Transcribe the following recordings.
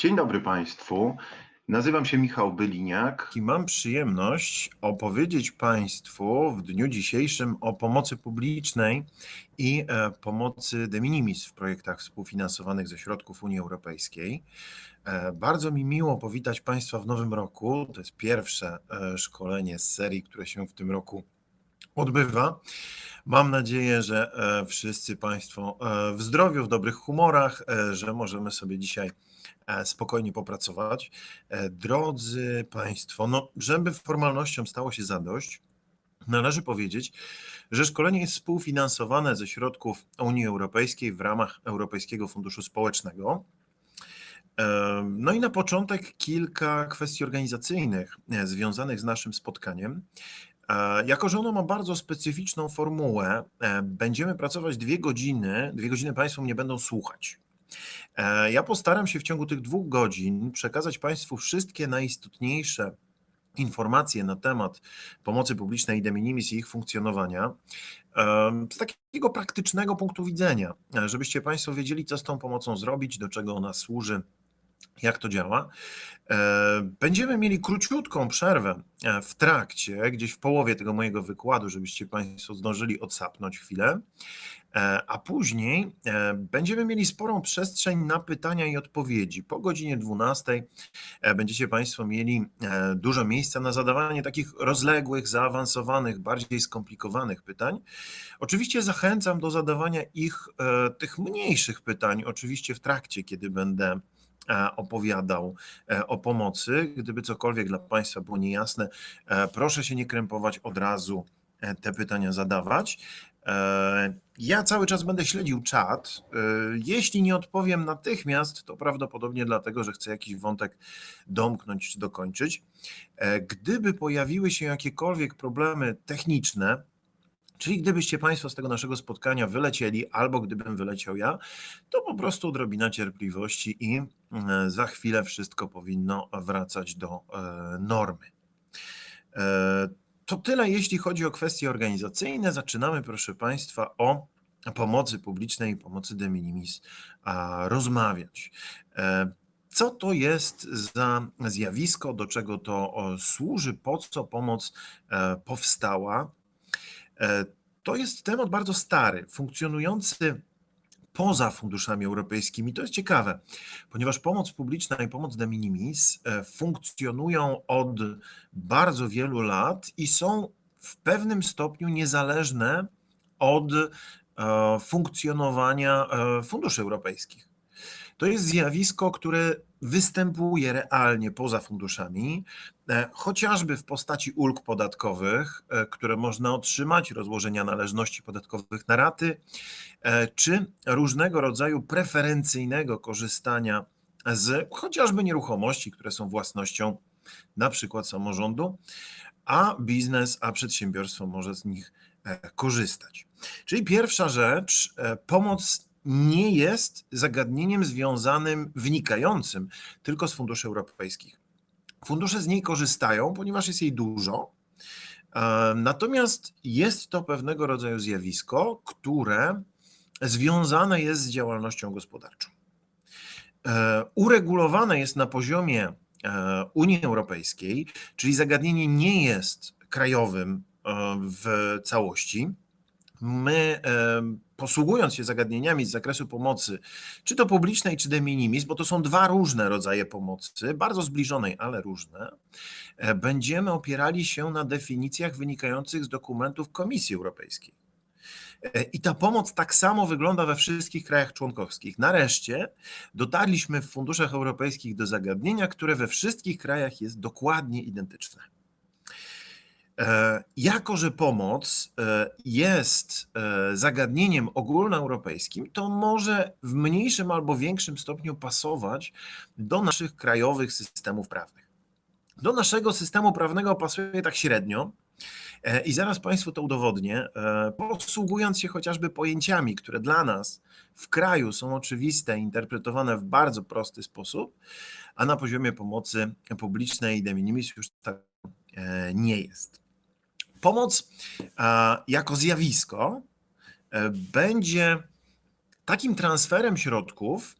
Dzień dobry Państwu. Nazywam się Michał Byliniak. I mam przyjemność opowiedzieć Państwu w dniu dzisiejszym o pomocy publicznej i pomocy de minimis w projektach współfinansowanych ze środków Unii Europejskiej. Bardzo mi miło powitać Państwa w nowym roku. To jest pierwsze szkolenie z serii, które się w tym roku odbywa. Mam nadzieję, że wszyscy Państwo w zdrowiu, w dobrych humorach, że możemy sobie dzisiaj spokojnie popracować. Drodzy Państwo, żeby formalnościom stało się zadość, należy powiedzieć, że szkolenie jest współfinansowane ze środków Unii Europejskiej w ramach Europejskiego Funduszu Społecznego. No i na początek kilka kwestii organizacyjnych związanych z naszym spotkaniem. Jako że ono ma bardzo specyficzną formułę, będziemy pracować 2 godziny. 2 godziny Państwo mnie będą słuchać. Ja postaram się w ciągu tych 2 godzin przekazać Państwu wszystkie najistotniejsze informacje na temat pomocy publicznej i de minimis i ich funkcjonowania z takiego praktycznego punktu widzenia, żebyście Państwo wiedzieli, co z tą pomocą zrobić, do czego ona służy, jak to działa. Będziemy mieli króciutką przerwę w trakcie, gdzieś w połowie tego mojego wykładu, żebyście Państwo zdążyli odsapnąć chwilę, a później będziemy mieli sporą przestrzeń na pytania i odpowiedzi. Po godzinie 12 będziecie Państwo mieli dużo miejsca na zadawanie takich rozległych, zaawansowanych, bardziej skomplikowanych pytań. Oczywiście zachęcam do zadawania tych mniejszych pytań, oczywiście w trakcie, kiedy będę opowiadał o pomocy. Gdyby cokolwiek dla Państwa było niejasne, proszę się nie krępować, od razu te pytania zadawać. Ja cały czas będę śledził czat. Jeśli nie odpowiem natychmiast, to prawdopodobnie dlatego, że chcę jakiś wątek domknąć czy dokończyć. Gdyby pojawiły się jakiekolwiek problemy techniczne, czyli gdybyście Państwo z tego naszego spotkania wylecieli, albo gdybym wyleciał ja, to po prostu odrobina cierpliwości i za chwilę wszystko powinno wracać do normy. To tyle, jeśli chodzi o kwestie organizacyjne. Zaczynamy, proszę Państwa, o pomocy publicznej i pomocy de minimis rozmawiać. Co to jest za zjawisko, do czego to służy, po co pomoc powstała? To jest temat bardzo stary, funkcjonujący poza funduszami europejskimi. To jest ciekawe, ponieważ pomoc publiczna i pomoc de minimis funkcjonują od bardzo wielu lat i są w pewnym stopniu niezależne od funkcjonowania funduszy europejskich. To jest zjawisko, które występuje realnie poza funduszami, chociażby w postaci ulg podatkowych, które można otrzymać, rozłożenia należności podatkowych na raty, czy różnego rodzaju preferencyjnego korzystania z chociażby nieruchomości, które są własnością na przykład samorządu, a biznes, a przedsiębiorstwo może z nich korzystać. Czyli pierwsza rzecz, pomoc nie jest zagadnieniem związanym, wynikającym tylko z funduszy europejskich. Fundusze z niej korzystają, ponieważ jest jej dużo, natomiast jest to pewnego rodzaju zjawisko, które związane jest z działalnością gospodarczą. Uregulowane jest na poziomie Unii Europejskiej, czyli zagadnienie nie jest krajowym w całości. My, posługując się zagadnieniami z zakresu pomocy, czy to publicznej, czy de minimis, bo to są 2 różne rodzaje pomocy, bardzo zbliżonej, ale różne, będziemy opierali się na definicjach wynikających z dokumentów Komisji Europejskiej. I ta pomoc tak samo wygląda we wszystkich krajach członkowskich. Nareszcie dotarliśmy w funduszach europejskich do zagadnienia, które we wszystkich krajach jest dokładnie identyczne. Jako że pomoc jest zagadnieniem ogólnoeuropejskim, to może w mniejszym albo większym stopniu pasować do naszych krajowych systemów prawnych. Do naszego systemu prawnego pasuje tak średnio i zaraz Państwu to udowodnię, posługując się chociażby pojęciami, które dla nas w kraju są oczywiste, interpretowane w bardzo prosty sposób, a na poziomie pomocy publicznej i de minimis już tak nie jest. Pomoc jako zjawisko będzie takim transferem środków,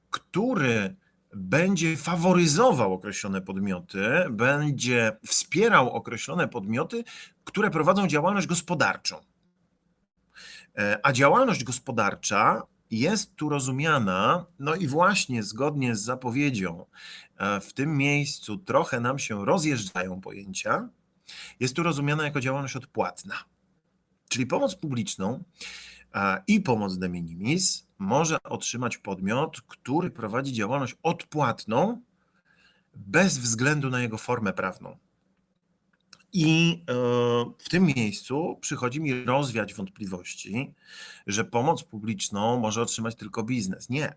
który będzie faworyzował określone podmioty, będzie wspierał określone podmioty, które prowadzą działalność gospodarczą. A działalność gospodarcza jest tu rozumiana, no i właśnie zgodnie z zapowiedzią, w tym miejscu trochę nam się rozjeżdżają pojęcia, jest tu rozumiana jako działalność odpłatna. Czyli pomoc publiczną i pomoc de minimis może otrzymać podmiot, który prowadzi działalność odpłatną bez względu na jego formę prawną. I w tym miejscu przychodzi mi rozwiać wątpliwości, że pomoc publiczną może otrzymać tylko biznes. Nie.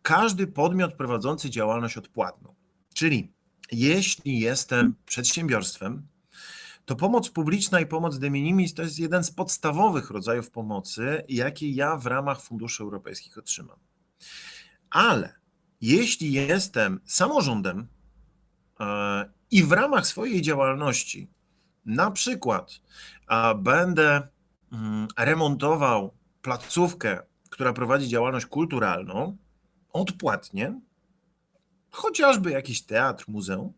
Każdy podmiot prowadzący działalność odpłatną, czyli jeśli jestem przedsiębiorstwem, to pomoc publiczna i pomoc de minimis to jest jeden z podstawowych rodzajów pomocy, jakie ja w ramach funduszy europejskich otrzymam. Ale jeśli jestem samorządem i w ramach swojej działalności na przykład będę remontował placówkę, która prowadzi działalność kulturalną odpłatnie, chociażby jakiś teatr, muzeum,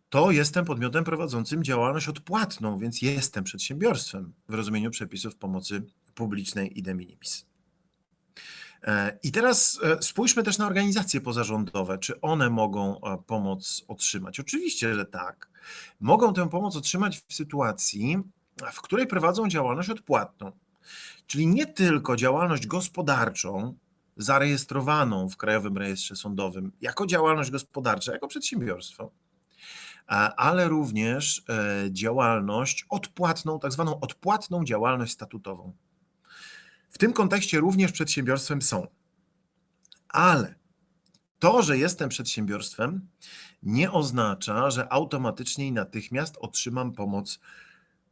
to jestem podmiotem prowadzącym działalność odpłatną, więc jestem przedsiębiorstwem w rozumieniu przepisów pomocy publicznej i de minimis. I teraz spójrzmy też na organizacje pozarządowe. Czy one mogą pomoc otrzymać? Oczywiście, że tak. Mogą tę pomoc otrzymać w sytuacji, w której prowadzą działalność odpłatną. Czyli nie tylko działalność gospodarczą zarejestrowaną w Krajowym Rejestrze Sądowym jako działalność gospodarcza, jako przedsiębiorstwo, ale również działalność odpłatną, tak zwaną odpłatną działalność statutową. W tym kontekście również przedsiębiorstwem są. Ale to, że jestem przedsiębiorstwem, nie oznacza, że automatycznie i natychmiast otrzymam pomoc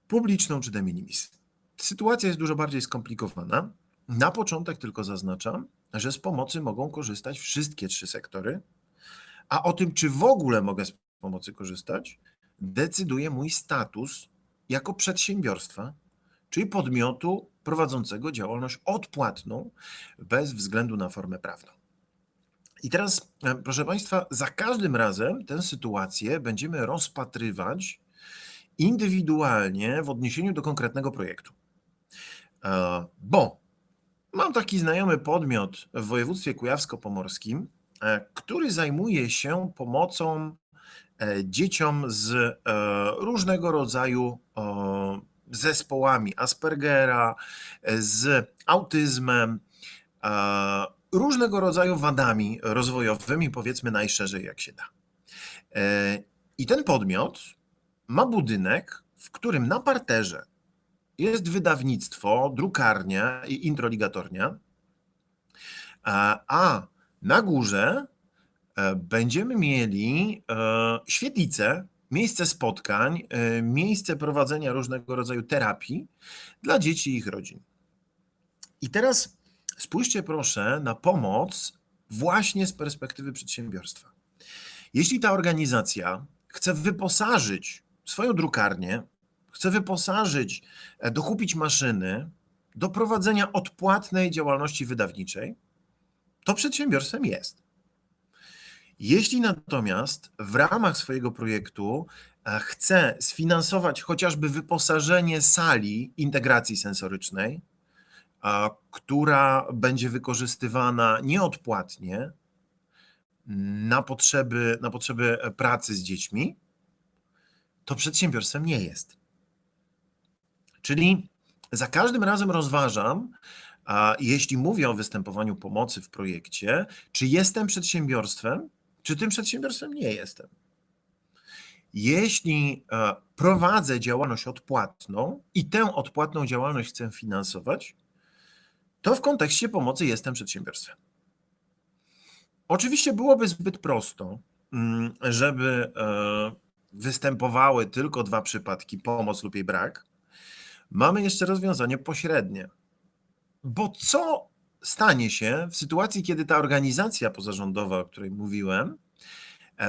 publiczną czy de minimis. Sytuacja jest dużo bardziej skomplikowana. Na początek tylko zaznaczam, że z pomocy mogą korzystać wszystkie trzy sektory, a o tym, czy w ogóle mogę z pomocy korzystać, decyduje mój status jako przedsiębiorstwa, czyli podmiotu prowadzącego działalność odpłatną bez względu na formę prawną. I teraz, proszę Państwa, za każdym razem tę sytuację będziemy rozpatrywać indywidualnie w odniesieniu do konkretnego projektu. Bo mam taki znajomy podmiot w województwie kujawsko-pomorskim, który zajmuje się pomocą dzieciom z różnego rodzaju zespołami Aspergera, z autyzmem, różnego rodzaju wadami rozwojowymi, powiedzmy najszerzej jak się da. I ten podmiot ma budynek, w którym na parterze jest wydawnictwo, drukarnia i introligatornia, a na górze będziemy mieli świetlicę, miejsce spotkań, miejsce prowadzenia różnego rodzaju terapii dla dzieci i ich rodzin. I teraz spójrzcie proszę na pomoc właśnie z perspektywy przedsiębiorstwa. Jeśli ta organizacja chce wyposażyć swoją drukarnię, chce wyposażyć, dokupić maszyny do prowadzenia odpłatnej działalności wydawniczej, to przedsiębiorstwem jest. Jeśli natomiast w ramach swojego projektu chce sfinansować chociażby wyposażenie sali integracji sensorycznej, która będzie wykorzystywana nieodpłatnie na potrzeby pracy z dziećmi, to przedsiębiorstwem nie jest. Czyli za każdym razem rozważam, jeśli mówię o występowaniu pomocy w projekcie, czy jestem przedsiębiorstwem, czy tym przedsiębiorstwem nie jestem. Jeśli prowadzę działalność odpłatną i tę odpłatną działalność chcę finansować, to w kontekście pomocy jestem przedsiębiorstwem. Oczywiście byłoby zbyt prosto, żeby występowały tylko dwa przypadki, pomoc lub jej brak. Mamy jeszcze rozwiązanie pośrednie. Bo co stanie się w sytuacji, kiedy ta organizacja pozarządowa, o której mówiłem,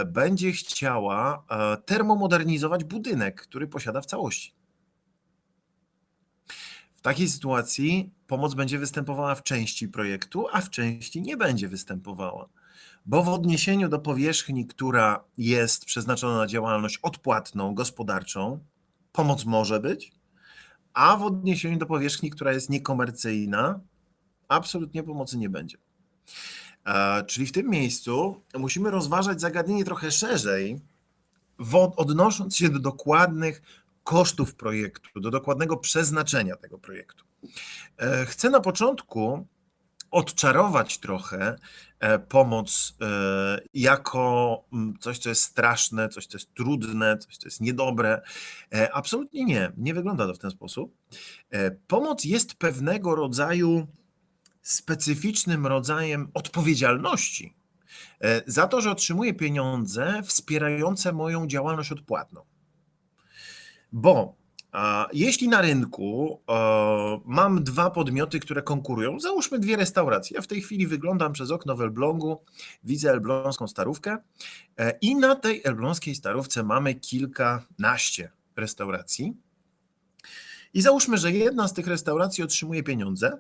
będzie chciała termomodernizować budynek, który posiada w całości? takiej sytuacji pomoc będzie występowała w części projektu, a w części nie będzie występowała, bo w odniesieniu do powierzchni, która jest przeznaczona na działalność odpłatną, gospodarczą, pomoc może być, a w odniesieniu do powierzchni, która jest niekomercyjna, absolutnie pomocy nie będzie. Czyli w tym miejscu musimy rozważać zagadnienie trochę szerzej, odnosząc się do dokładnych kosztów projektu, do dokładnego przeznaczenia tego projektu. Chcę na początku odczarować trochę pomoc jako coś, co jest straszne, coś, co jest trudne, coś, co jest niedobre. Absolutnie nie, nie wygląda to w ten sposób. Pomoc jest pewnego rodzaju specyficznym rodzajem odpowiedzialności za to, że otrzymuję pieniądze wspierające moją działalność odpłatną. Bo jeśli na rynku mam dwa podmioty, które konkurują, załóżmy dwie restauracje. Ja w tej chwili wyglądam przez okno w Elblągu, widzę elbląską starówkę i na tej elbląskiej starówce mamy kilkanaście restauracji. I załóżmy, że jedna z tych restauracji otrzymuje pieniądze,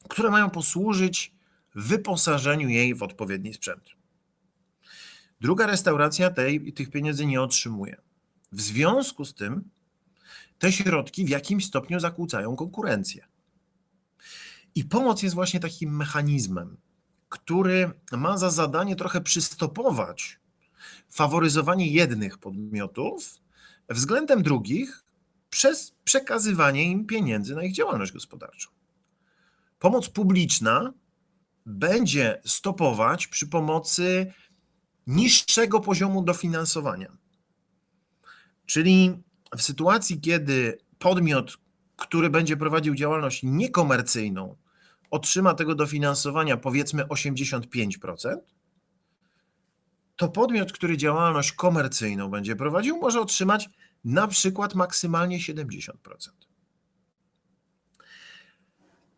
które mają posłużyć wyposażeniu jej w odpowiedni sprzęt. Druga restauracja tych pieniędzy nie otrzymuje. W związku z tym te środki w jakimś stopniu zakłócają konkurencję. I pomoc jest właśnie takim mechanizmem, który ma za zadanie trochę przystopować faworyzowanie jednych podmiotów względem drugich przez przekazywanie im pieniędzy na ich działalność gospodarczą. Pomoc publiczna będzie stopować przy pomocy niższego poziomu dofinansowania. Czyli w sytuacji, kiedy podmiot, który będzie prowadził działalność niekomercyjną, otrzyma tego dofinansowania powiedzmy 85%, to podmiot, który działalność komercyjną będzie prowadził, może otrzymać na przykład maksymalnie 70%.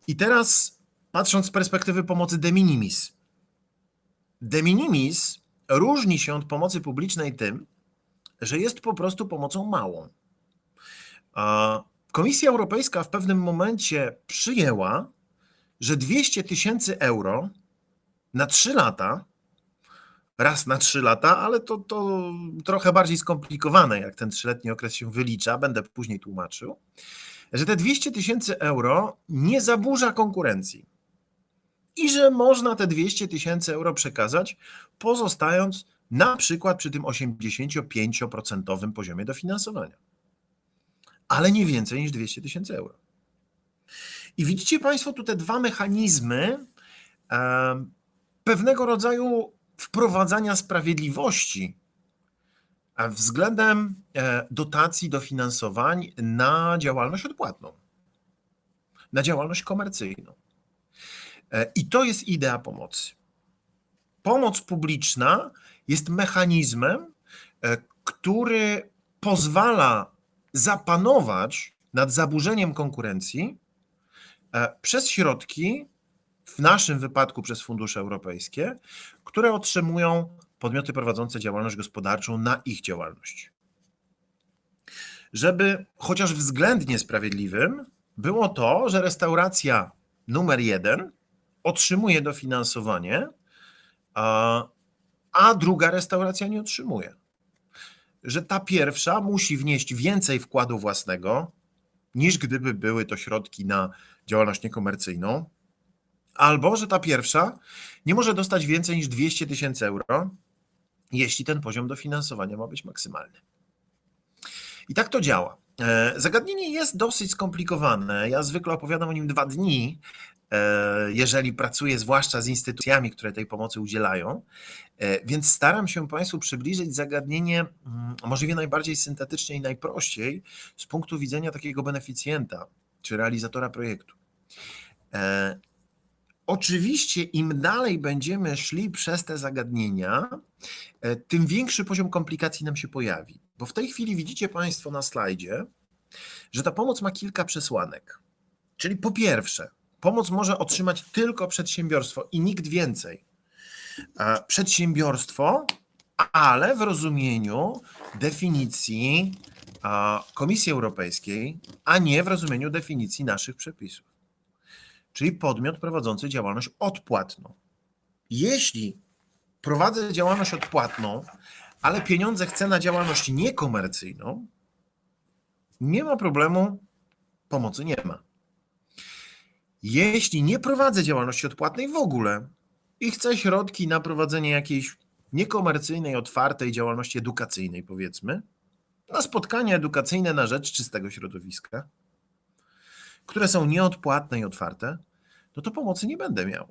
I teraz patrząc z perspektywy pomocy de minimis. De minimis różni się od pomocy publicznej tym, że jest po prostu pomocą małą. Komisja Europejska w pewnym momencie przyjęła, że 200 000 euro na 3 lata, raz na 3 lata, ale to trochę bardziej skomplikowane, jak ten 3-letni okres się wylicza, będę później tłumaczył, że te 200 000 euro nie zaburza konkurencji i że można te 200 000 euro przekazać, pozostając na przykład przy tym 85% poziomie dofinansowania. Ale nie więcej niż 200 000 euro. I widzicie Państwo tu te dwa mechanizmy pewnego rodzaju wprowadzania sprawiedliwości względem dotacji, dofinansowań na działalność odpłatną, na działalność komercyjną. I to jest idea pomocy. Pomoc publiczna jest mechanizmem, który pozwala zapanować nad zaburzeniem konkurencji przez środki, w naszym wypadku przez fundusze europejskie, które otrzymują podmioty prowadzące działalność gospodarczą na ich działalność. Żeby chociaż względnie sprawiedliwym było to, że restauracja numer 1 otrzymuje dofinansowanie, a druga restauracja nie otrzymuje. Że ta pierwsza musi wnieść więcej wkładu własnego, niż gdyby były to środki na działalność niekomercyjną, albo że ta pierwsza nie może dostać więcej niż 200 000 euro, jeśli ten poziom dofinansowania ma być maksymalny. I tak to działa. Zagadnienie jest dosyć skomplikowane. Ja zwykle opowiadam o nim 2 dni, jeżeli pracuję zwłaszcza z instytucjami, które tej pomocy udzielają, więc staram się Państwu przybliżyć zagadnienie możliwie najbardziej syntetycznie i najprościej z punktu widzenia takiego beneficjenta czy realizatora projektu. Oczywiście im dalej będziemy szli przez te zagadnienia, tym większy poziom komplikacji nam się pojawi, bo w tej chwili widzicie Państwo na slajdzie, że ta pomoc ma kilka przesłanek. Czyli po pierwsze, pomoc może otrzymać tylko przedsiębiorstwo i nikt więcej. Przedsiębiorstwo, ale w rozumieniu definicji Komisji Europejskiej, a nie w rozumieniu definicji naszych przepisów. Czyli podmiot prowadzący działalność odpłatną. Jeśli prowadzę działalność odpłatną, ale pieniądze chcę na działalność niekomercyjną, nie ma problemu, pomocy nie ma. Jeśli nie prowadzę działalności odpłatnej w ogóle i chcę środki na prowadzenie jakiejś niekomercyjnej, otwartej działalności edukacyjnej, powiedzmy, na spotkania edukacyjne na rzecz czystego środowiska, które są nieodpłatne i otwarte, no to pomocy nie będę miał.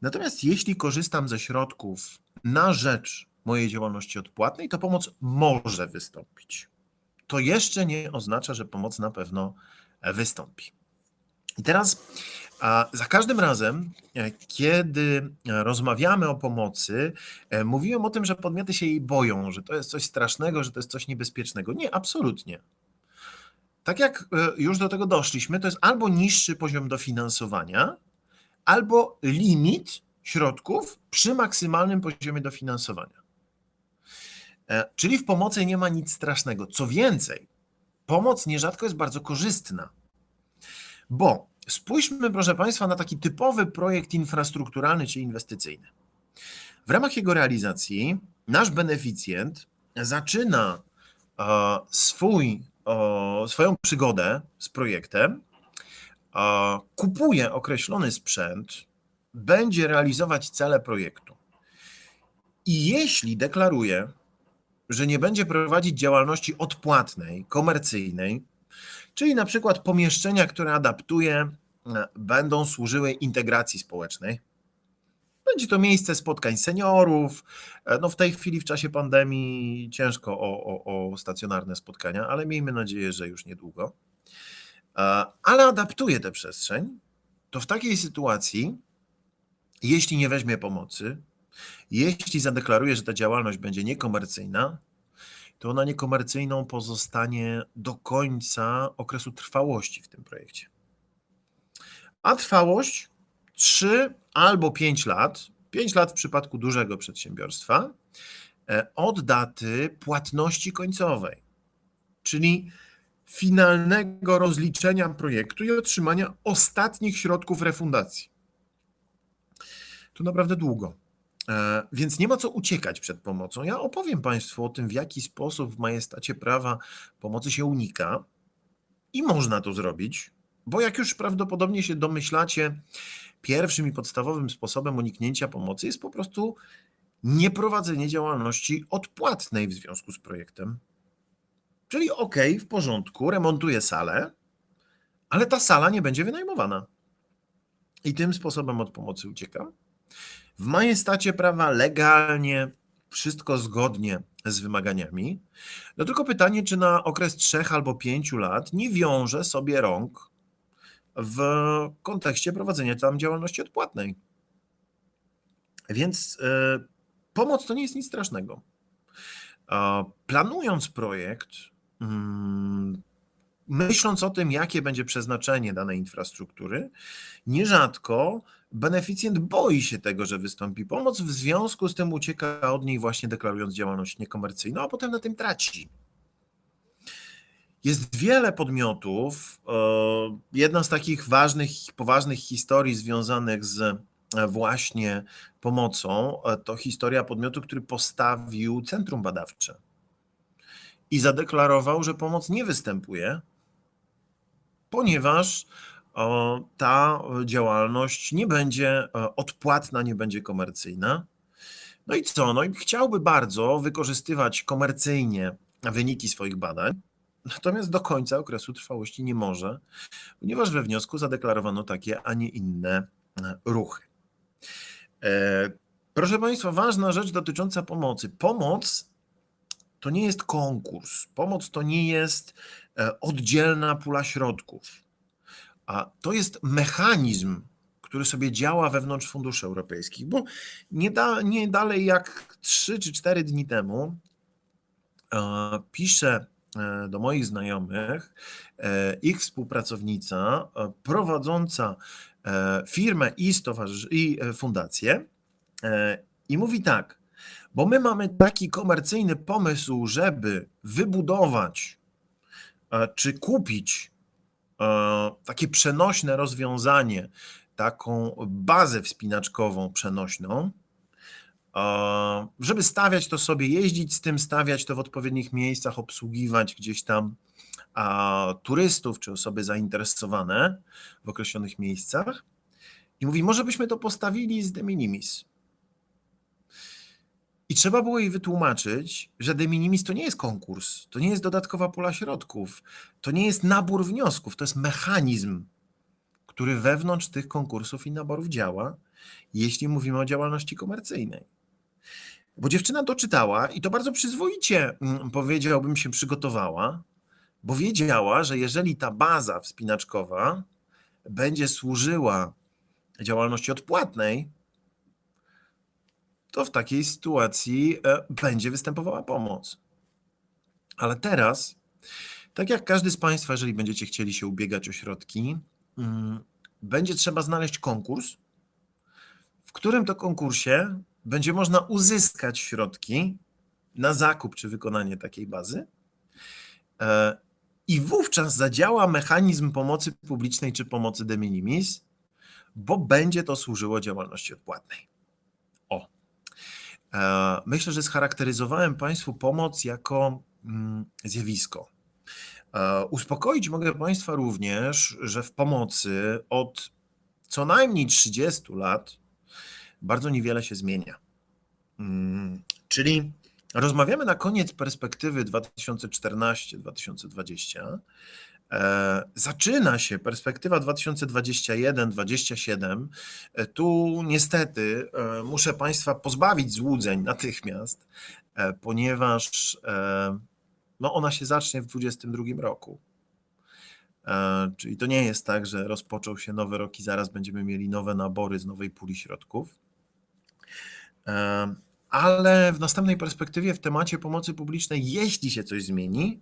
Natomiast jeśli korzystam ze środków na rzecz mojej działalności odpłatnej, to pomoc może wystąpić. To jeszcze nie oznacza, że pomoc na pewno wystąpi. I teraz za każdym razem, kiedy rozmawiamy o pomocy, mówiłem o tym, że podmioty się jej boją, że to jest coś strasznego, że to jest coś niebezpiecznego. Nie, absolutnie. Tak jak już do tego doszliśmy, to jest albo niższy poziom dofinansowania, albo limit środków przy maksymalnym poziomie dofinansowania. Czyli w pomocy nie ma nic strasznego. Co więcej, pomoc nierzadko jest bardzo korzystna, bo spójrzmy, proszę Państwa, na taki typowy projekt infrastrukturalny czy inwestycyjny. W ramach jego realizacji nasz beneficjent zaczyna swoją przygodę z projektem, kupuje określony sprzęt, będzie realizować cele projektu. I jeśli deklaruje, że nie będzie prowadzić działalności odpłatnej, komercyjnej, czyli na przykład pomieszczenia, które adaptuje, będą służyły integracji społecznej. Będzie to miejsce spotkań seniorów. No w tej chwili w czasie pandemii ciężko o stacjonarne spotkania, ale miejmy nadzieję, że już niedługo. Ale adaptuje tę przestrzeń, to w takiej sytuacji, jeśli nie weźmie pomocy, jeśli zadeklaruje, że ta działalność będzie niekomercyjna, to ona niekomercyjną pozostanie do końca okresu trwałości w tym projekcie. A trwałość 3 albo 5 lat, 5 lat w przypadku dużego przedsiębiorstwa, od daty płatności końcowej, czyli finalnego rozliczenia projektu i otrzymania ostatnich środków refundacji. To naprawdę długo. Więc nie ma co uciekać przed pomocą. Ja opowiem Państwu o tym, w jaki sposób w majestacie prawa pomocy się unika i można to zrobić, bo jak już prawdopodobnie się domyślacie, pierwszym i podstawowym sposobem uniknięcia pomocy jest po prostu nieprowadzenie działalności odpłatnej w związku z projektem. Czyli w porządku, remontuję salę, ale ta sala nie będzie wynajmowana. I tym sposobem od pomocy uciekam. W majestacie prawa legalnie, wszystko zgodnie z wymaganiami. No tylko pytanie, czy na okres 3 albo 5 lat nie wiąże sobie rąk w kontekście prowadzenia tam działalności odpłatnej. Więc pomoc to nie jest nic strasznego. Planując projekt, myśląc o tym, jakie będzie przeznaczenie danej infrastruktury, nierzadko beneficjent boi się tego, że wystąpi pomoc, w związku z tym ucieka od niej właśnie deklarując działalność niekomercyjną, a potem na tym traci. Jest wiele podmiotów. Jedna z takich ważnych, poważnych historii związanych z właśnie pomocą to historia podmiotu, który postawił centrum badawcze i zadeklarował, że pomoc nie występuje, ponieważ ta działalność nie będzie odpłatna, nie będzie komercyjna. No i co? No i chciałby bardzo wykorzystywać komercyjnie wyniki swoich badań, natomiast do końca okresu trwałości nie może, ponieważ we wniosku zadeklarowano takie, a nie inne ruchy. Proszę Państwa, ważna rzecz dotycząca pomocy. Pomoc to nie jest konkurs, pomoc to nie jest oddzielna pula środków, a to jest mechanizm, który sobie działa wewnątrz funduszy europejskich, bo nie dalej jak 3 czy 4 dni temu piszę do moich znajomych ich współpracownica prowadząca firmę i fundację i mówi tak: Bo my mamy taki komercyjny pomysł, żeby wybudować czy kupić takie przenośne rozwiązanie, taką bazę wspinaczkową przenośną, żeby stawiać to sobie, jeździć z tym, stawiać to w odpowiednich miejscach, obsługiwać gdzieś tam turystów czy osoby zainteresowane w określonych miejscach. I mówi, może byśmy to postawili z de minimis. I trzeba było jej wytłumaczyć, że de minimis to nie jest konkurs, to nie jest dodatkowa pula środków, to nie jest nabór wniosków, to jest mechanizm, który wewnątrz tych konkursów i naborów działa, jeśli mówimy o działalności komercyjnej. Bo dziewczyna doczytała i to bardzo przyzwoicie, powiedziałbym, się przygotowała, bo wiedziała, że jeżeli ta baza wspinaczkowa będzie służyła działalności odpłatnej, to w takiej sytuacji będzie występowała pomoc. Ale teraz, tak jak każdy z Państwa, jeżeli będziecie chcieli się ubiegać o środki, będzie trzeba znaleźć konkurs, w którym to konkursie będzie można uzyskać środki na zakup czy wykonanie takiej bazy i wówczas zadziała mechanizm pomocy publicznej czy pomocy de minimis, bo będzie to służyło działalności odpłatnej. Myślę, że scharakteryzowałem Państwu pomoc jako zjawisko. Uspokoić mogę Państwa również, że w pomocy od co najmniej 30 lat bardzo niewiele się zmienia. Czyli rozmawiamy na koniec perspektywy 2014-2020. Zaczyna się perspektywa 2021-2027. Tu niestety muszę Państwa pozbawić złudzeń natychmiast, ponieważ ona się zacznie w 2022 roku. Czyli to nie jest tak, że rozpoczął się nowy rok i zaraz będziemy mieli nowe nabory z nowej puli środków. Ale w następnej perspektywie w temacie pomocy publicznej, jeśli się coś zmieni,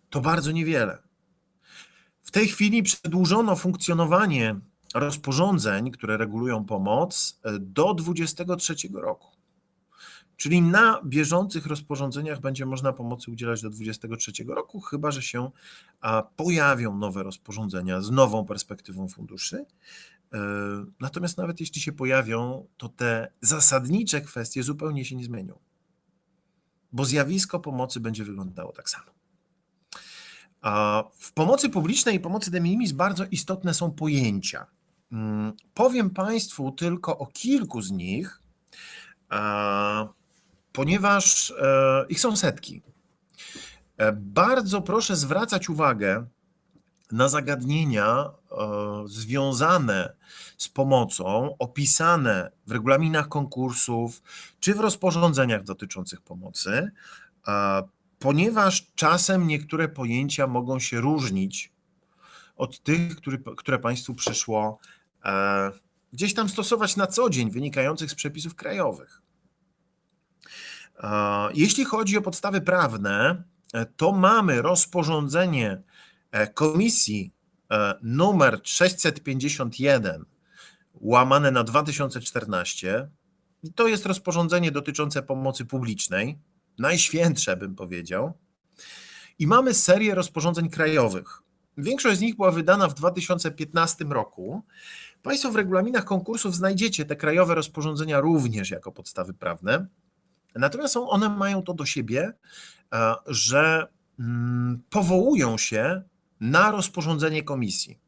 to bardzo niewiele. W tej chwili przedłużono funkcjonowanie rozporządzeń, które regulują pomoc, do 2023 roku. Czyli na bieżących rozporządzeniach będzie można pomocy udzielać do 2023 roku, chyba że się pojawią nowe rozporządzenia z nową perspektywą funduszy. Natomiast nawet jeśli się pojawią, to te zasadnicze kwestie zupełnie się nie zmienią, bo zjawisko pomocy będzie wyglądało tak samo. W pomocy publicznej i pomocy de minimis bardzo istotne są pojęcia. Powiem Państwu tylko o kilku z nich, ponieważ ich są setki. Bardzo proszę zwracać uwagę na zagadnienia związane z pomocą, opisane w regulaminach konkursów czy w rozporządzeniach dotyczących pomocy, ponieważ czasem niektóre pojęcia mogą się różnić od tych, które Państwu przyszło gdzieś tam stosować na co dzień, wynikających z przepisów krajowych. Jeśli chodzi o podstawy prawne, to mamy rozporządzenie Komisji numer 651 łamane na 2014. I to jest rozporządzenie dotyczące pomocy publicznej, najświętsze bym powiedział. I mamy serię rozporządzeń krajowych. Większość z nich była wydana w 2015 roku. Państwo w regulaminach konkursów znajdziecie te krajowe rozporządzenia również jako podstawy prawne. Natomiast one mają to do siebie, że powołują się na rozporządzenie komisji.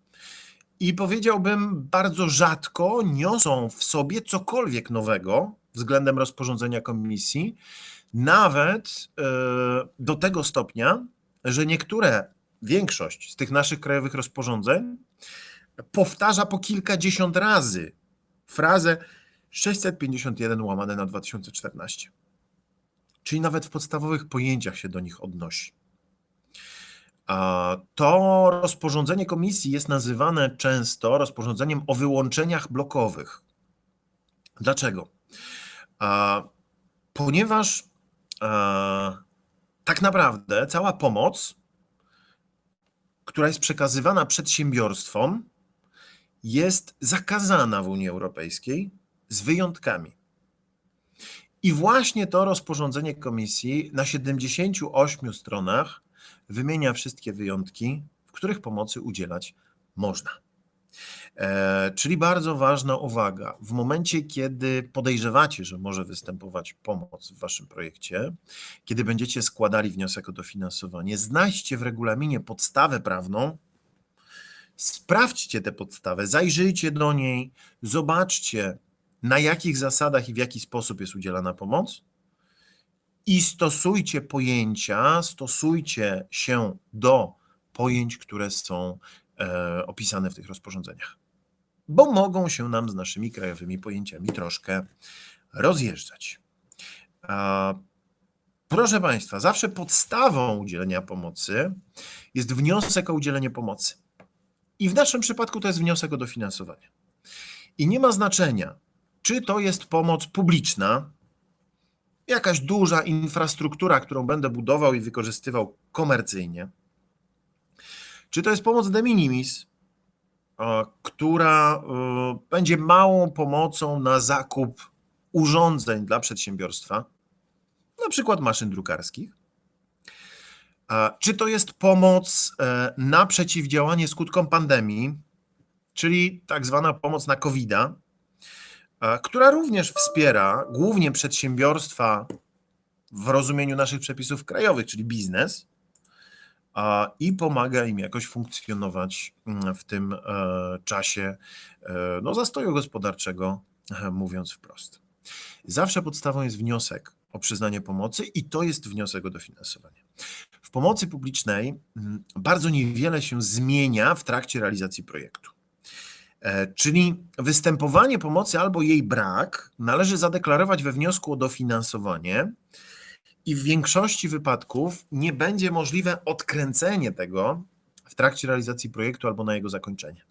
I powiedziałbym, bardzo rzadko niosą w sobie cokolwiek nowego względem rozporządzenia komisji, nawet do tego stopnia, że większość z tych naszych krajowych rozporządzeń powtarza po kilkadziesiąt razy frazę 651 łamane na 2014. Czyli nawet w podstawowych pojęciach się do nich odnosi. To rozporządzenie komisji jest nazywane często rozporządzeniem o wyłączeniach blokowych. Dlaczego? Ponieważ tak naprawdę cała pomoc, która jest przekazywana przedsiębiorstwom, jest zakazana w Unii Europejskiej z wyjątkami. I właśnie to rozporządzenie Komisji na 78 stronach wymienia wszystkie wyjątki, w których pomocy udzielać można. Czyli bardzo ważna uwaga. W momencie, kiedy podejrzewacie, że może występować pomoc w waszym projekcie, kiedy będziecie składali wniosek o dofinansowanie, znajdźcie w regulaminie podstawę prawną, sprawdźcie tę podstawę, zajrzyjcie do niej, zobaczcie, na jakich zasadach i w jaki sposób jest udzielana pomoc i stosujcie pojęcia, stosujcie się do pojęć, które są opisane w tych rozporządzeniach, bo mogą się nam z naszymi krajowymi pojęciami troszkę rozjeżdżać. Proszę Państwa, zawsze podstawą udzielenia pomocy jest wniosek o udzielenie pomocy. I w naszym przypadku to jest wniosek o dofinansowanie. I nie ma znaczenia, czy to jest pomoc publiczna, jakaś duża infrastruktura, którą będę budował i wykorzystywał komercyjnie, czy to jest pomoc de minimis, która będzie małą pomocą na zakup urządzeń dla przedsiębiorstwa, na przykład maszyn drukarskich, czy to jest pomoc na przeciwdziałanie skutkom pandemii, czyli tak zwana pomoc na COVID-a, która również wspiera głównie przedsiębiorstwa w rozumieniu naszych przepisów krajowych, czyli biznes, i pomaga im jakoś funkcjonować w tym czasie zastoju gospodarczego, mówiąc wprost. Zawsze podstawą jest wniosek o przyznanie pomocy i to jest wniosek o dofinansowanie. W pomocy publicznej bardzo niewiele się zmienia w trakcie realizacji projektu. Czyli występowanie pomocy albo jej brak należy zadeklarować we wniosku o dofinansowanie i w większości wypadków nie będzie możliwe odkręcenie tego w trakcie realizacji projektu albo na jego zakończenie.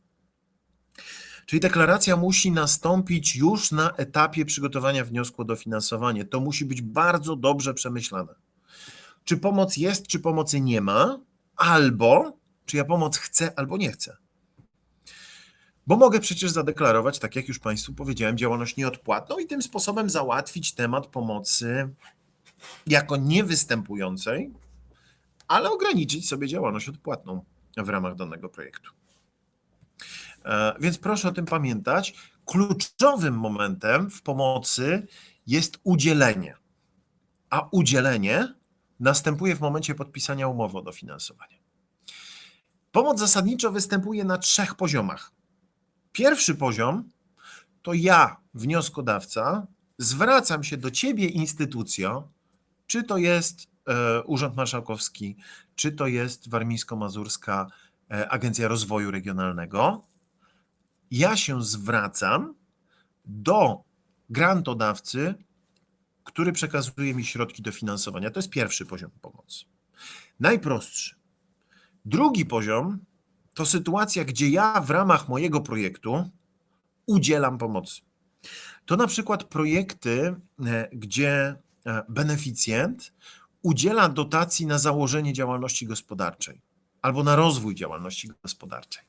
Czyli deklaracja musi nastąpić już na etapie przygotowania wniosku o dofinansowanie. To musi być bardzo dobrze przemyślane. Czy pomoc jest, czy pomocy nie ma, albo czy ja pomoc chcę, albo nie chcę. Bo mogę przecież zadeklarować, tak jak już Państwu powiedziałem, działalność nieodpłatną i tym sposobem załatwić temat pomocy jako niewystępującej, ale ograniczyć sobie działalność odpłatną w ramach danego projektu. Więc proszę o tym pamiętać. Kluczowym momentem w pomocy jest udzielenie, a udzielenie następuje w momencie podpisania umowy o dofinansowanie. Pomoc zasadniczo występuje na 3 poziomach. Pierwszy poziom to ja, wnioskodawca, zwracam się do Ciebie, instytucjo, czy to jest Urząd Marszałkowski, czy to jest Warmińsko-Mazurska Agencja Rozwoju Regionalnego. Ja się zwracam do grantodawcy, który przekazuje mi środki dofinansowania. To jest pierwszy poziom pomocy. Najprostszy. Drugi poziom to sytuacja, gdzie ja w ramach mojego projektu udzielam pomocy. To na przykład projekty, gdzie beneficjent udziela dotacji na założenie działalności gospodarczej albo na rozwój działalności gospodarczej.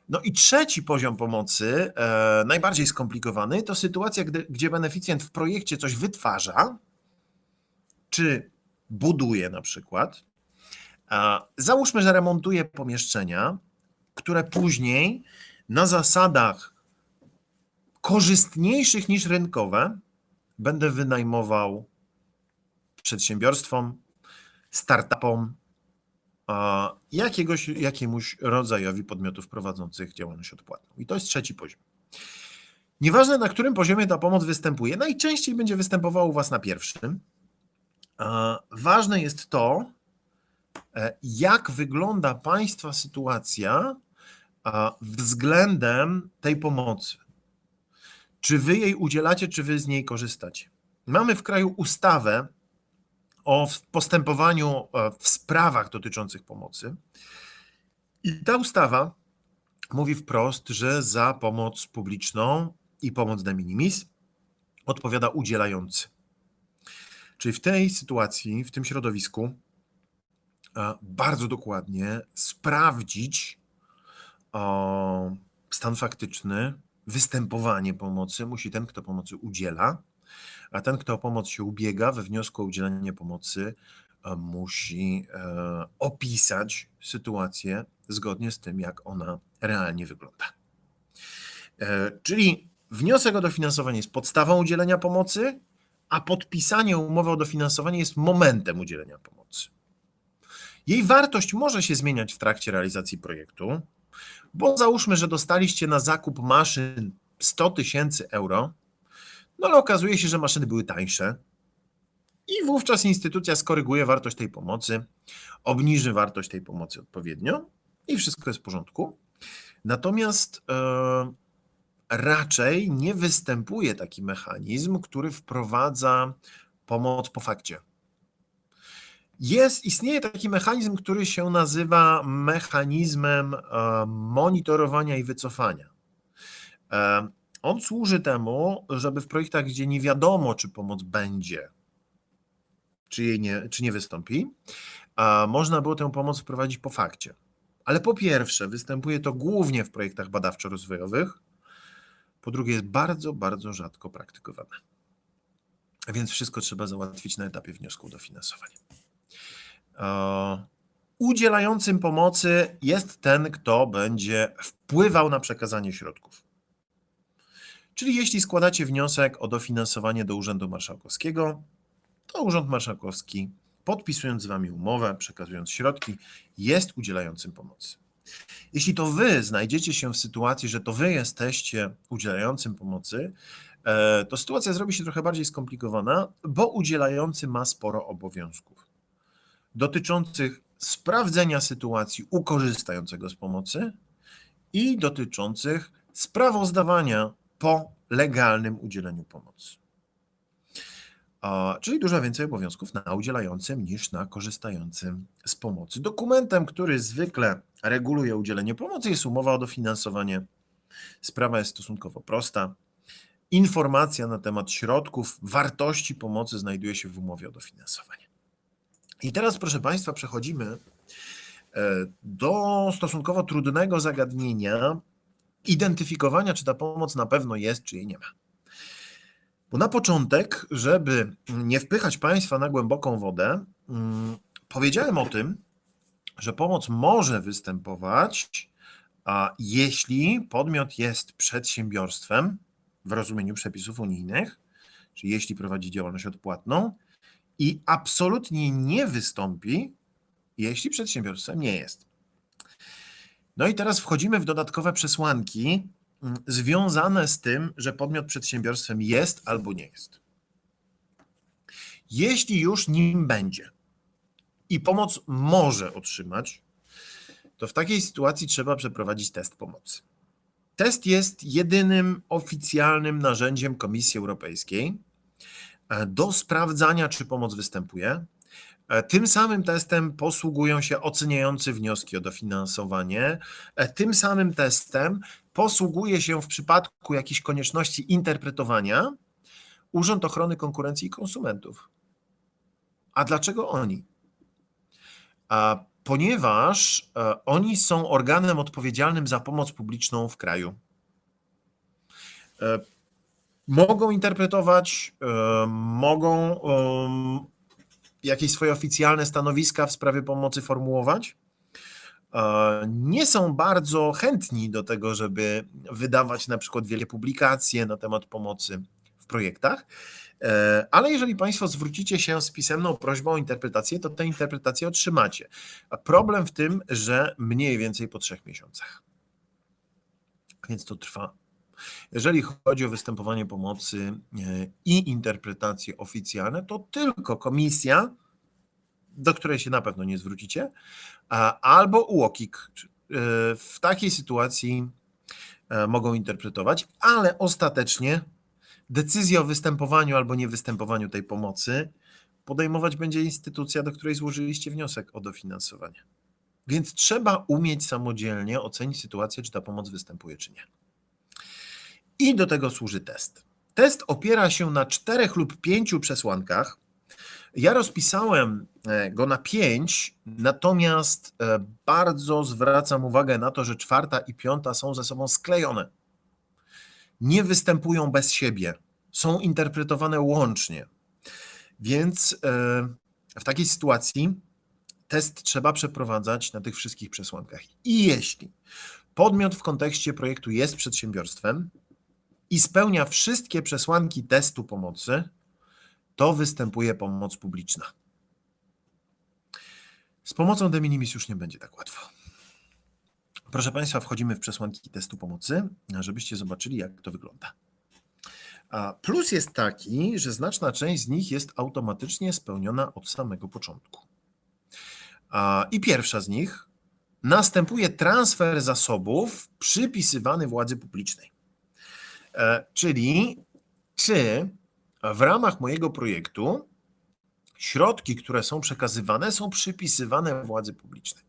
No i trzeci poziom pomocy, najbardziej skomplikowany, to sytuacja, gdzie beneficjent w projekcie coś wytwarza, czy buduje na przykład. Załóżmy, że remontuje pomieszczenia, które później na zasadach korzystniejszych niż rynkowe będę wynajmował przedsiębiorstwom, startupom, jakiemuś rodzajowi podmiotów prowadzących działalność odpłatną. I to jest trzeci poziom. Nieważne, na którym poziomie ta pomoc występuje, najczęściej będzie występowała u Was na pierwszym. Ważne jest to, jak wygląda Państwa sytuacja względem tej pomocy. Czy Wy jej udzielacie, czy Wy z niej korzystacie? Mamy w kraju ustawę o postępowaniu w sprawach dotyczących pomocy i ta ustawa mówi wprost, że za pomoc publiczną i pomoc de minimis odpowiada udzielający. Czyli w tej sytuacji, w tym środowisku bardzo dokładnie sprawdzić stan faktyczny, występowanie pomocy musi ten, kto pomocy udziela, A ten, kto o pomoc się ubiega, we wniosku o udzielenie pomocy musi opisać sytuację zgodnie z tym, jak ona realnie wygląda. Czyli wniosek o dofinansowanie jest podstawą udzielenia pomocy, a podpisanie umowy o dofinansowanie jest momentem udzielenia pomocy. Jej wartość może się zmieniać w trakcie realizacji projektu, bo załóżmy, że dostaliście na zakup maszyn 100 000 euro, no ale okazuje się, że maszyny były tańsze i wówczas instytucja skoryguje wartość tej pomocy, obniży wartość tej pomocy odpowiednio i wszystko jest w porządku. Natomiast raczej nie występuje taki mechanizm, który wprowadza pomoc po fakcie. Istnieje taki mechanizm, który się nazywa mechanizmem monitorowania i wycofania. On służy temu, żeby w projektach, gdzie nie wiadomo, czy pomoc będzie, czy nie wystąpi, można było tę pomoc wprowadzić po fakcie. Ale po pierwsze, występuje to głównie w projektach badawczo-rozwojowych, po drugie, jest bardzo, bardzo rzadko praktykowane. Więc wszystko trzeba załatwić na etapie wniosku o dofinansowanie. Udzielającym pomocy jest ten, kto będzie wpływał na przekazanie środków. Czyli jeśli składacie wniosek o dofinansowanie do Urzędu Marszałkowskiego, to Urząd Marszałkowski, podpisując z wami umowę, przekazując środki, jest udzielającym pomocy. Jeśli to wy znajdziecie się w sytuacji, że to wy jesteście udzielającym pomocy, to sytuacja zrobi się trochę bardziej skomplikowana, bo udzielający ma sporo obowiązków dotyczących sprawdzenia sytuacji u korzystającego z pomocy i dotyczących sprawozdawania po legalnym udzieleniu pomocy. Czyli dużo więcej obowiązków na udzielającym niż na korzystającym z pomocy. Dokumentem, który zwykle reguluje udzielenie pomocy, jest umowa o dofinansowanie. Sprawa jest stosunkowo prosta. Informacja na temat środków, wartości pomocy znajduje się w umowie o dofinansowanie. I teraz, proszę Państwa, przechodzimy do stosunkowo trudnego zagadnienia identyfikowania, czy ta pomoc na pewno jest, czy jej nie ma. Bo na początek, żeby nie wpychać Państwa na głęboką wodę, powiedziałem o tym, że pomoc może występować, jeśli podmiot jest przedsiębiorstwem w rozumieniu przepisów unijnych, czyli jeśli prowadzi działalność odpłatną, i absolutnie nie wystąpi, jeśli przedsiębiorstwem nie jest. No i teraz wchodzimy w dodatkowe przesłanki związane z tym, że podmiot przedsiębiorstwem jest albo nie jest. Jeśli już nim będzie i pomoc może otrzymać, to w takiej sytuacji trzeba przeprowadzić test pomocy. Test jest jedynym oficjalnym narzędziem Komisji Europejskiej do sprawdzania, czy pomoc występuje. Tym samym testem posługują się oceniający wnioski o dofinansowanie. Tym samym testem posługuje się w przypadku jakiejś konieczności interpretowania Urząd Ochrony Konkurencji i Konsumentów. A dlaczego oni? Ponieważ oni są organem odpowiedzialnym za pomoc publiczną w kraju. Mogą interpretować, mogą jakieś swoje oficjalne stanowiska w sprawie pomocy formułować. Nie są bardzo chętni do tego, żeby wydawać na przykład wielkie publikacje na temat pomocy w projektach, ale jeżeli Państwo zwrócicie się z pisemną prośbą o interpretację, to tę interpretację otrzymacie. A problem w tym, że mniej więcej po 3 miesiącach. Więc to trwa. Jeżeli chodzi o występowanie pomocy i interpretacje oficjalne, to tylko komisja, do której się na pewno nie zwrócicie, albo UOKiK. W takiej sytuacji mogą interpretować, ale ostatecznie decyzję o występowaniu albo niewystępowaniu tej pomocy podejmować będzie instytucja, do której złożyliście wniosek o dofinansowanie. Więc trzeba umieć samodzielnie ocenić sytuację, czy ta pomoc występuje, czy nie. I do tego służy test. Test opiera się na 4 lub 5 przesłankach. Ja rozpisałem go na 5, natomiast bardzo zwracam uwagę na to, że 4. i 5. są ze sobą sklejone. Nie występują bez siebie. są interpretowane łącznie. Więc w takiej sytuacji test trzeba przeprowadzać na tych wszystkich przesłankach. I jeśli podmiot w kontekście projektu jest przedsiębiorstwem i spełnia wszystkie przesłanki testu pomocy, to występuje pomoc publiczna. Z pomocą de minimis już nie będzie tak łatwo. Proszę Państwa, wchodzimy w przesłanki testu pomocy, żebyście zobaczyli, jak to wygląda. Plus jest taki, że znaczna część z nich jest automatycznie spełniona od samego początku. I pierwsza z nich: następuje transfer zasobów przypisywany władzy publicznej. Czyli czy w ramach mojego projektu środki, które są przekazywane, są przypisywane władzy publicznej.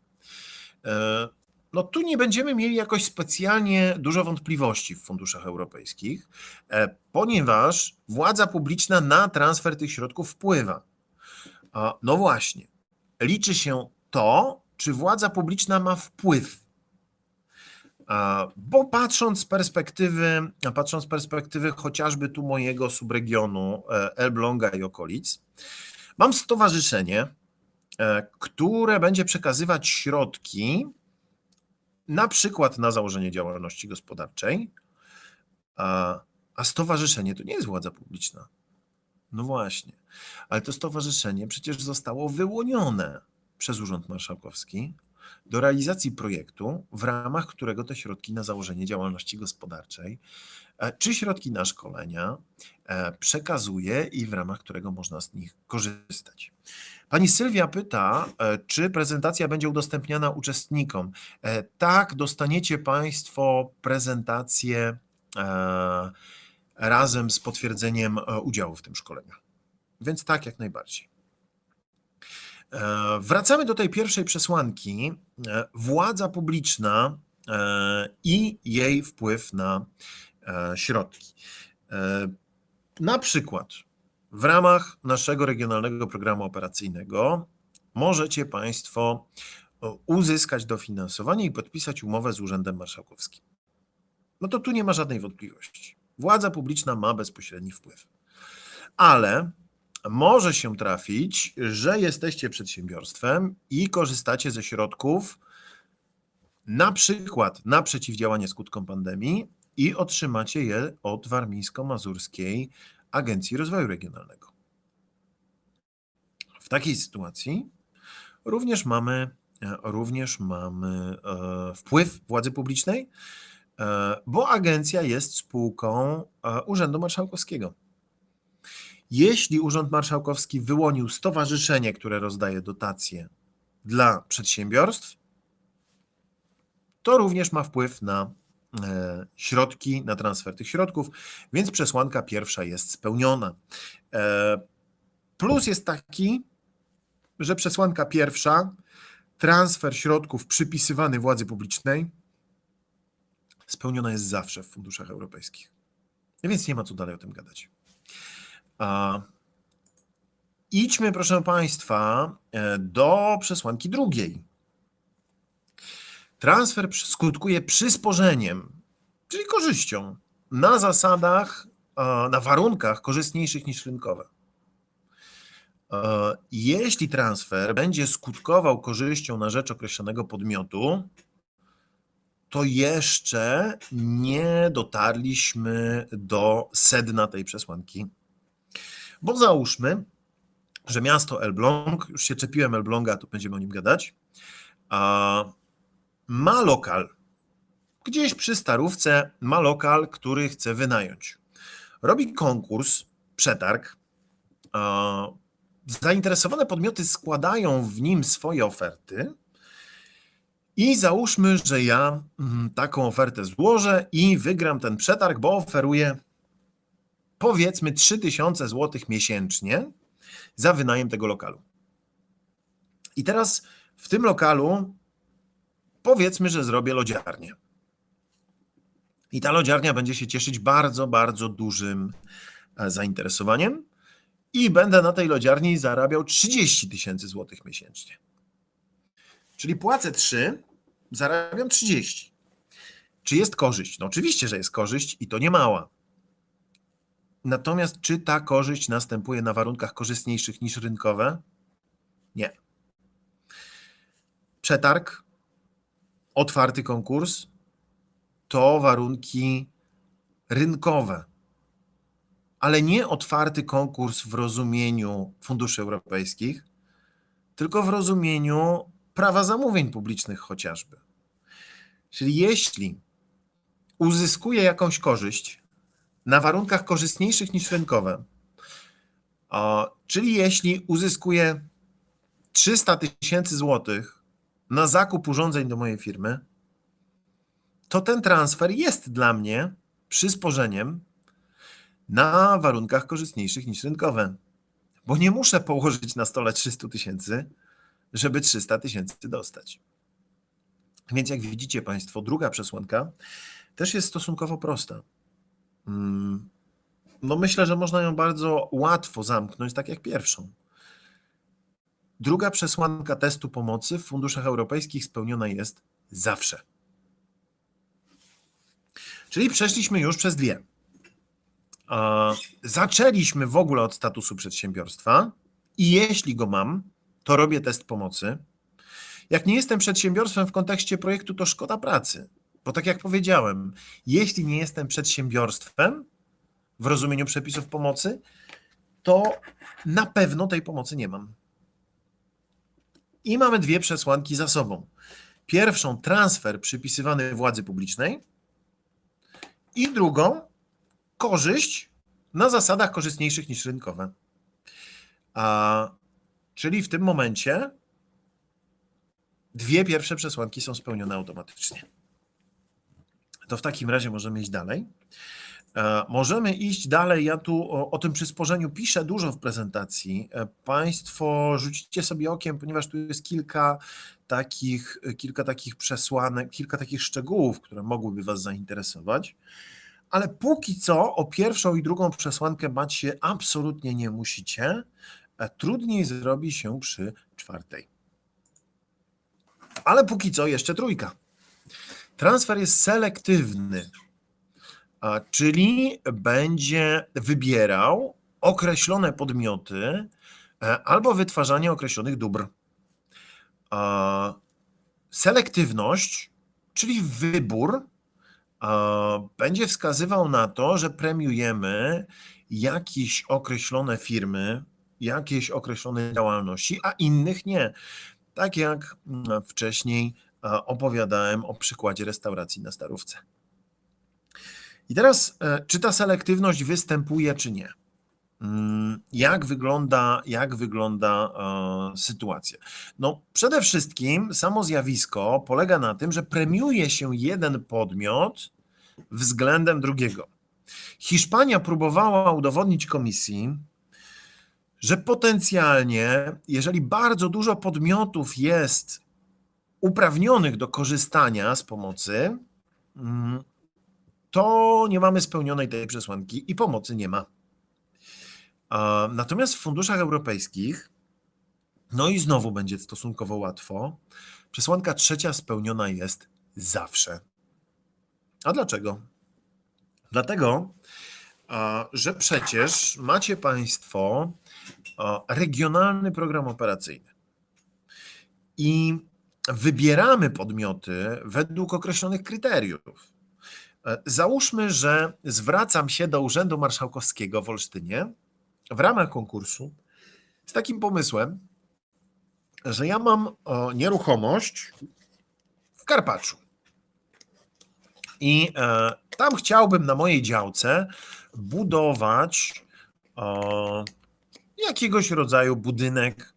No tu nie będziemy mieli jakoś specjalnie dużo wątpliwości w funduszach europejskich, ponieważ władza publiczna na transfer tych środków wpływa. No właśnie, liczy się to, czy władza publiczna ma wpływ. Bo patrząc z perspektywy chociażby tu mojego subregionu Elbląga i okolic, mam stowarzyszenie, które będzie przekazywać środki na przykład na założenie działalności gospodarczej, a stowarzyszenie to nie jest władza publiczna. No właśnie, ale to stowarzyszenie przecież zostało wyłonione przez Urząd Marszałkowski do realizacji projektu, w ramach którego te środki na założenie działalności gospodarczej, czy środki na szkolenia przekazuje i w ramach którego można z nich korzystać. Pani Sylwia pyta, czy prezentacja będzie udostępniana uczestnikom. Tak, dostaniecie Państwo prezentację razem z potwierdzeniem udziału w tym szkoleniu. Więc tak, jak najbardziej. Wracamy do tej pierwszej przesłanki. Władza publiczna i jej wpływ na środki. Na przykład w ramach naszego regionalnego programu operacyjnego możecie Państwo uzyskać dofinansowanie i podpisać umowę z Urzędem Marszałkowskim. No to tu nie ma żadnej wątpliwości. Władza publiczna ma bezpośredni wpływ. Ale może się trafić, że jesteście przedsiębiorstwem i korzystacie ze środków na przykład na przeciwdziałanie skutkom pandemii i otrzymacie je od Warmińsko-Mazurskiej Agencji Rozwoju Regionalnego. W takiej sytuacji również mamy wpływ władzy publicznej, bo agencja jest spółką Urzędu Marszałkowskiego. Jeśli Urząd Marszałkowski wyłonił stowarzyszenie, które rozdaje dotacje dla przedsiębiorstw, to również ma wpływ na środki, na transfer tych środków, więc przesłanka pierwsza jest spełniona. Plus jest taki, że przesłanka pierwsza, transfer środków przypisywany władzy publicznej, spełniona jest zawsze w funduszach europejskich. Więc nie ma co dalej o tym gadać. Idźmy, proszę Państwa, do przesłanki drugiej. Transfer skutkuje przysporzeniem, czyli korzyścią, na zasadach, na warunkach korzystniejszych niż rynkowe. Jeśli transfer będzie skutkował korzyścią na rzecz określonego podmiotu, to jeszcze nie dotarliśmy do sedna tej przesłanki. Bo załóżmy, że miasto Elbląg, już się czepiłem Elbląga, to będziemy o nim gadać, ma lokal. Gdzieś przy Starówce ma lokal, który chce wynająć. Robi konkurs, przetarg. Zainteresowane podmioty składają w nim swoje oferty i załóżmy, że ja taką ofertę złożę i wygram ten przetarg, bo oferuję powiedzmy 3000 zł miesięcznie za wynajem tego lokalu. I teraz w tym lokalu powiedzmy, że zrobię lodziarnię. I ta lodziarnia będzie się cieszyć bardzo, bardzo dużym zainteresowaniem i będę na tej lodziarni zarabiał 30 000 złotych miesięcznie. Czyli płacę 3, zarabiam 30. Czy jest korzyść? No oczywiście, że jest korzyść i to nie mała. Natomiast czy ta korzyść następuje na warunkach korzystniejszych niż rynkowe? Nie. Przetarg, otwarty konkurs to warunki rynkowe, ale nie otwarty konkurs w rozumieniu funduszy europejskich, tylko w rozumieniu prawa zamówień publicznych chociażby. Czyli jeśli uzyskuję jakąś korzyść na warunkach korzystniejszych niż rynkowe, czyli jeśli uzyskuję 300 000 złotych na zakup urządzeń do mojej firmy, to ten transfer jest dla mnie przysporzeniem na warunkach korzystniejszych niż rynkowe, bo nie muszę położyć na stole 300 000, żeby 300 000 dostać. Więc jak widzicie Państwo, druga przesłanka też jest stosunkowo prosta. No myślę, że można ją bardzo łatwo zamknąć, tak jak pierwszą. Druga przesłanka testu pomocy w funduszach europejskich spełniona jest zawsze. Czyli przeszliśmy już przez dwie. Zaczęliśmy w ogóle od statusu przedsiębiorstwa i jeśli go mam, to robię test pomocy. Jak nie jestem przedsiębiorstwem w kontekście projektu, to szkoda pracy, bo tak jak powiedziałem, jeśli nie jestem przedsiębiorstwem w rozumieniu przepisów pomocy, to na pewno tej pomocy nie mam. I mamy dwie przesłanki za sobą. Pierwszą, transfer przypisywany władzy publicznej i drugą, korzyść na zasadach korzystniejszych niż rynkowe. Czyli w tym momencie dwie pierwsze przesłanki są spełnione automatycznie. To w takim razie możemy iść dalej. Możemy iść dalej. Ja tu o tym przysporzeniu piszę dużo w prezentacji. Państwo rzucicie sobie okiem, ponieważ tu jest kilka takich przesłanek, kilka takich szczegółów, które mogłyby Was zainteresować. Ale póki co o pierwszą i drugą przesłankę bać się absolutnie nie musicie. Trudniej zrobi się przy czwartej. Ale póki co jeszcze trójka. Transfer jest selektywny, czyli będzie wybierał określone podmioty albo wytwarzanie określonych dóbr. Selektywność, czyli wybór, będzie wskazywał na to, że premiujemy jakieś określone firmy, jakieś określone działalności, a innych nie. Tak jak wcześniej opowiadałem o przykładzie restauracji na Starówce. I teraz, czy ta selektywność występuje, czy nie? Jak wygląda sytuacja? No, przede wszystkim samo zjawisko polega na tym, że premiuje się jeden podmiot względem drugiego. Hiszpania próbowała udowodnić komisji, że potencjalnie, jeżeli bardzo dużo podmiotów jest uprawnionych do korzystania z pomocy, to nie mamy spełnionej tej przesłanki i pomocy nie ma. Natomiast w funduszach europejskich, no i znowu będzie stosunkowo łatwo, przesłanka trzecia spełniona jest zawsze. A dlaczego? Dlatego, że przecież macie Państwo regionalny program operacyjny i wybieramy podmioty według określonych kryteriów. Załóżmy, że zwracam się do Urzędu Marszałkowskiego w Olsztynie w ramach konkursu z takim pomysłem, że ja mam nieruchomość w Karpaczu i tam chciałbym na mojej działce budować jakiegoś rodzaju budynek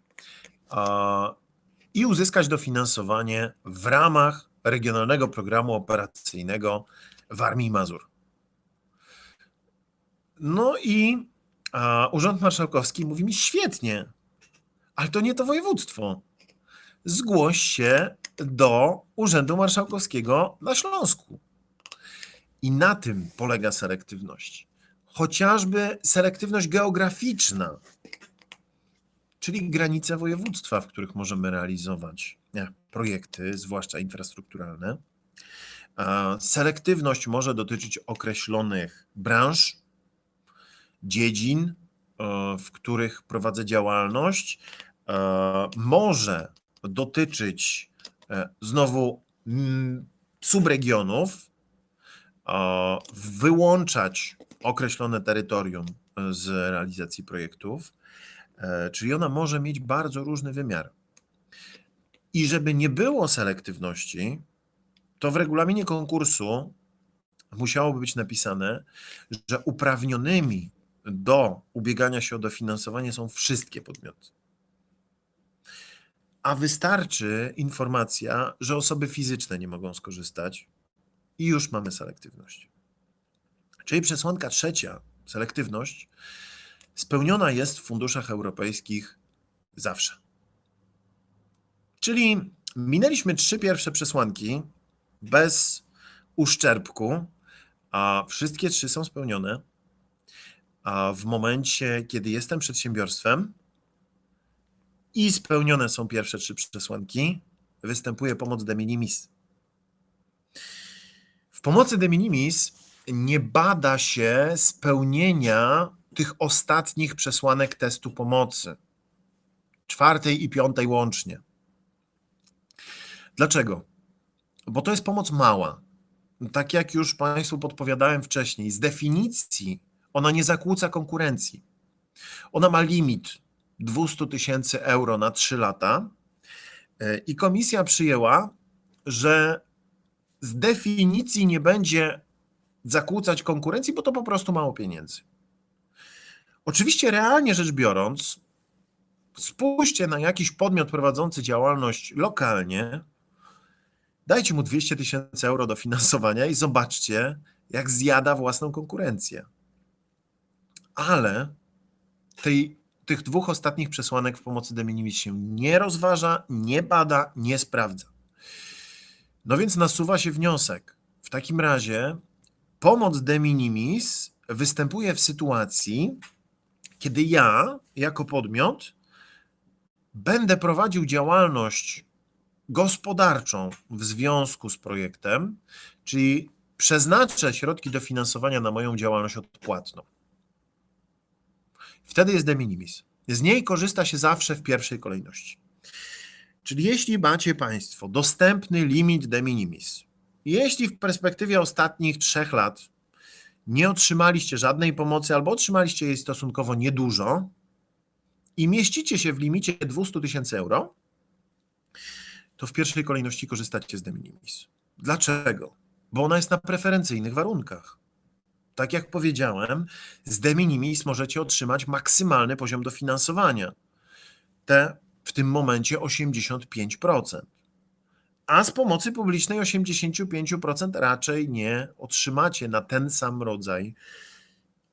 i uzyskać dofinansowanie w ramach Regionalnego Programu Operacyjnego Warmii i Mazur. No i Urząd Marszałkowski mówi mi: świetnie, ale to nie to województwo. Zgłoś się do Urzędu Marszałkowskiego na Śląsku. I na tym polega selektywność. Chociażby selektywność geograficzna, czyli granice województwa, w których możemy realizować projekty, zwłaszcza infrastrukturalne. Selektywność może dotyczyć określonych branż dziedzin, w których prowadzę działalność, może dotyczyć znowu subregionów, wyłączać określone terytorium z realizacji projektów, czyli ona może mieć bardzo różny wymiar. I żeby nie było selektywności, to w regulaminie konkursu musiałoby być napisane, że uprawnionymi do ubiegania się o dofinansowanie są wszystkie podmioty. A wystarczy informacja, że osoby fizyczne nie mogą skorzystać i już mamy selektywność. Czyli przesłanka trzecia, selektywność, spełniona jest w funduszach europejskich zawsze. Czyli minęliśmy 3 pierwsze przesłanki bez uszczerbku, a wszystkie 3 są spełnione. A w momencie, kiedy jestem przedsiębiorstwem i spełnione są pierwsze 3 przesłanki, występuje pomoc de minimis. W pomocy de minimis nie bada się spełnienia tych ostatnich przesłanek testu pomocy, 4. i 5. łącznie. Dlaczego? Bo to jest pomoc mała. Tak jak już Państwu podpowiadałem wcześniej, z definicji ona nie zakłóca konkurencji. Ona ma limit 200 000 euro na 3 lata i komisja przyjęła, że z definicji nie będzie zakłócać konkurencji, bo to po prostu mało pieniędzy. Oczywiście realnie rzecz biorąc, spójrzcie na jakiś podmiot prowadzący działalność lokalnie, dajcie mu 200 000 euro dofinansowania i zobaczcie, jak zjada własną konkurencję. Ale tych 2 ostatnich przesłanek w pomocy de minimis się nie rozważa, nie bada, nie sprawdza. No więc nasuwa się wniosek. W takim razie pomoc de minimis występuje w sytuacji, kiedy ja jako podmiot będę prowadził działalność gospodarczą w związku z projektem, czyli przeznaczę środki dofinansowania na moją działalność odpłatną. Wtedy jest de minimis. Z niej korzysta się zawsze w pierwszej kolejności. Czyli jeśli macie Państwo dostępny limit de minimis, jeśli w perspektywie ostatnich 3 lat nie otrzymaliście żadnej pomocy albo otrzymaliście jej stosunkowo niedużo i mieścicie się w limicie 200 000 euro, to w pierwszej kolejności korzystacie z de minimis. Dlaczego? Bo ona jest na preferencyjnych warunkach. Tak jak powiedziałem, z de minimis możecie otrzymać maksymalny poziom dofinansowania. W tym momencie 85%. A z pomocy publicznej 85% raczej nie otrzymacie na ten sam rodzaj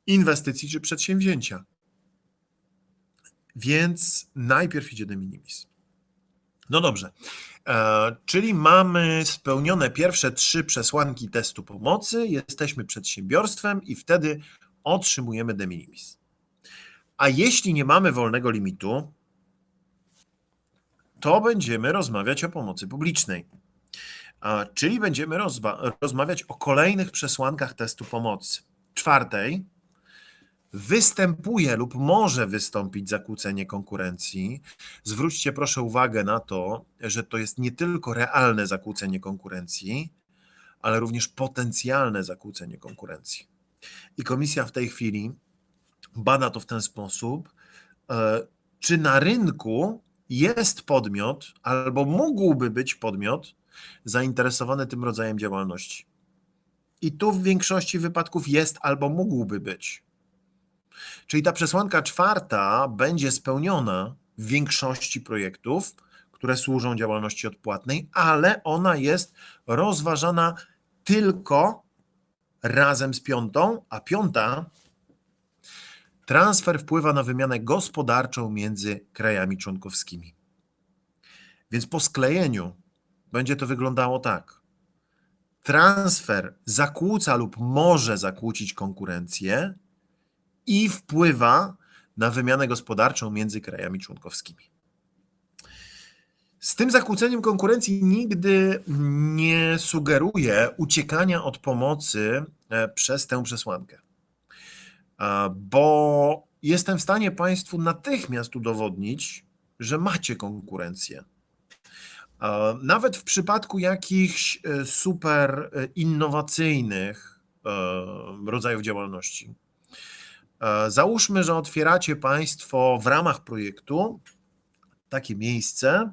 inwestycji czy przedsięwzięcia. Więc najpierw idzie de minimis. No dobrze, czyli mamy spełnione pierwsze 3 przesłanki testu pomocy, jesteśmy przedsiębiorstwem i wtedy otrzymujemy de minimis. A jeśli nie mamy wolnego limitu, to będziemy rozmawiać o pomocy publicznej, czyli będziemy rozmawiać o kolejnych przesłankach testu pomocy. 4. Występuje lub może wystąpić zakłócenie konkurencji. Zwróćcie proszę uwagę na to, że to jest nie tylko realne zakłócenie konkurencji, ale również potencjalne zakłócenie konkurencji. I komisja w tej chwili bada to w ten sposób, czy na rynku jest podmiot, albo mógłby być podmiot zainteresowany tym rodzajem działalności. I tu w większości wypadków jest albo mógłby być. Czyli ta przesłanka 4. będzie spełniona w większości projektów, które służą działalności odpłatnej, ale ona jest rozważana tylko razem z 5., a 5. transfer wpływa na wymianę gospodarczą między krajami członkowskimi. Więc po sklejeniu będzie to wyglądało tak. Transfer zakłóca lub może zakłócić konkurencję i wpływa na wymianę gospodarczą między krajami członkowskimi. Z tym zakłóceniem konkurencji nigdy nie sugeruję uciekania od pomocy przez tę przesłankę. bo jestem w stanie Państwu natychmiast udowodnić, że macie konkurencję. Nawet w przypadku jakichś super innowacyjnych rodzajów działalności. Załóżmy, że otwieracie Państwo w ramach projektu takie miejsce,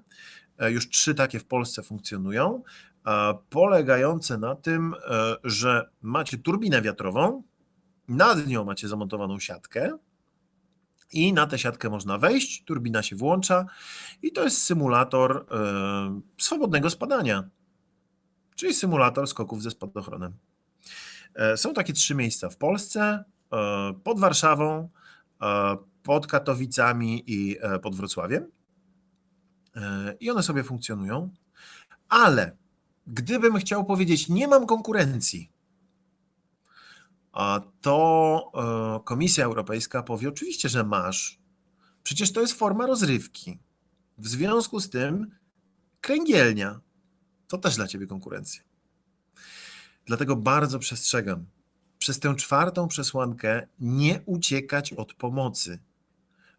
już 3 takie w Polsce funkcjonują, polegające na tym, że macie turbinę wiatrową, nad nią macie zamontowaną siatkę i na tę siatkę można wejść, turbina się włącza i to jest symulator swobodnego spadania, czyli symulator skoków ze spadochronem. Są takie 3 miejsca w Polsce, pod Warszawą, pod Katowicami i pod Wrocławiem. I one sobie funkcjonują, ale gdybym chciał powiedzieć, nie mam konkurencji, to Komisja Europejska powie, oczywiście, że masz. Przecież to jest forma rozrywki. W związku z tym kręgielnia to też dla ciebie konkurencja. Dlatego bardzo przestrzegam. Przez tę 4. przesłankę nie uciekać od pomocy,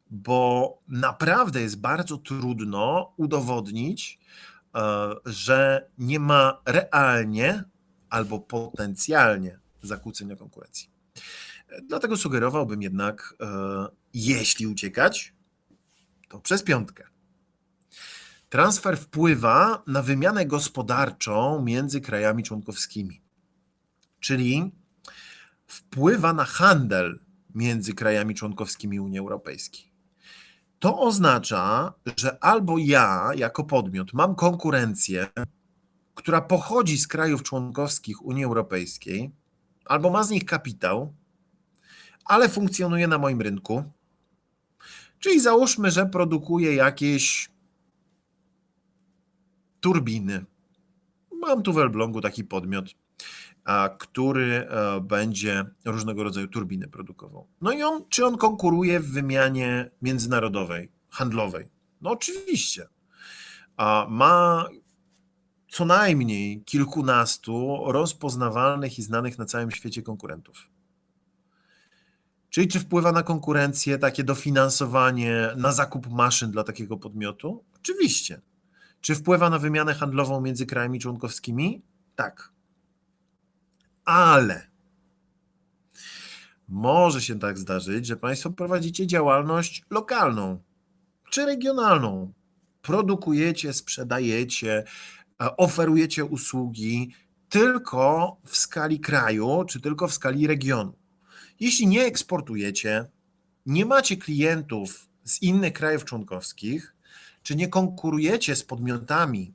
bo naprawdę jest bardzo trudno udowodnić, że nie ma realnie albo potencjalnie zakłócenia konkurencji. Dlatego sugerowałbym jednak, jeśli uciekać, to przez 5. Transfer wpływa na wymianę gospodarczą między krajami członkowskimi, czyli wpływa na handel między krajami członkowskimi Unii Europejskiej. To oznacza, że albo ja jako podmiot mam konkurencję, która pochodzi z krajów członkowskich Unii Europejskiej, albo ma z nich kapitał, ale funkcjonuje na moim rynku. Czyli załóżmy, że produkuję jakieś turbiny. Mam tu w Elblągu taki podmiot, który będzie różnego rodzaju turbiny produkował. No i czy on konkuruje w wymianie międzynarodowej, handlowej? No oczywiście. Ma co najmniej kilkunastu rozpoznawalnych i znanych na całym świecie konkurentów. Czyli czy wpływa na konkurencję takie dofinansowanie na zakup maszyn dla takiego podmiotu? Oczywiście. Czy wpływa na wymianę handlową między krajami członkowskimi? Tak. Ale może się tak zdarzyć, że Państwo prowadzicie działalność lokalną czy regionalną. Produkujecie, sprzedajecie, oferujecie usługi tylko w skali kraju czy tylko w skali regionu. Jeśli nie eksportujecie, nie macie klientów z innych krajów członkowskich, czy nie konkurujecie z podmiotami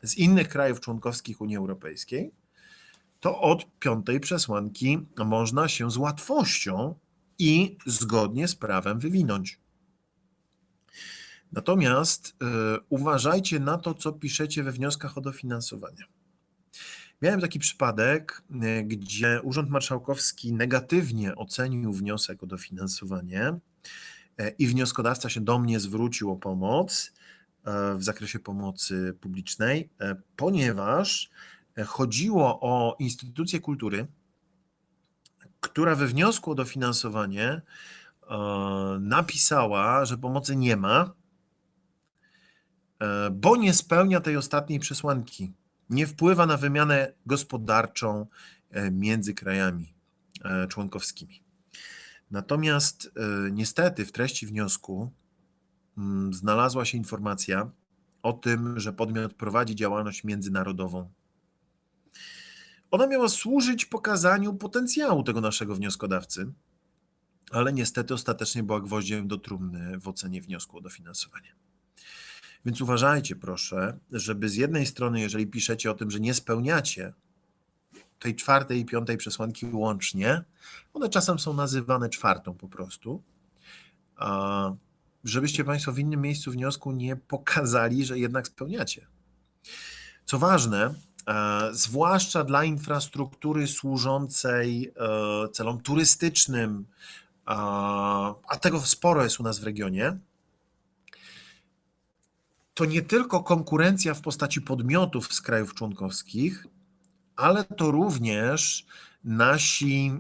z innych krajów członkowskich Unii Europejskiej, to od 5. przesłanki można się z łatwością i zgodnie z prawem wywinąć. Natomiast uważajcie na to, co piszecie we wnioskach o dofinansowanie. Miałem taki przypadek, gdzie Urząd Marszałkowski negatywnie ocenił wniosek o dofinansowanie i wnioskodawca się do mnie zwrócił o pomoc w zakresie pomocy publicznej, ponieważ chodziło o instytucję kultury, która we wniosku o dofinansowanie napisała, że pomocy nie ma, bo nie spełnia tej ostatniej przesłanki. Nie wpływa na wymianę gospodarczą między krajami członkowskimi. Natomiast niestety w treści wniosku znalazła się informacja o tym, że podmiot prowadzi działalność międzynarodową. Ona miała służyć pokazaniu potencjału tego naszego wnioskodawcy, ale niestety ostatecznie była gwoździem do trumny w ocenie wniosku o dofinansowanie. Więc uważajcie proszę, żeby z jednej strony, jeżeli piszecie o tym, że nie spełniacie tej 4. i 5. przesłanki łącznie, one czasem są nazywane 4. po prostu, żebyście Państwo w innym miejscu wniosku nie pokazali, że jednak spełniacie. Co ważne, zwłaszcza dla infrastruktury służącej celom turystycznym, a tego sporo jest u nas w regionie, to nie tylko konkurencja w postaci podmiotów z krajów członkowskich, ale to również nasi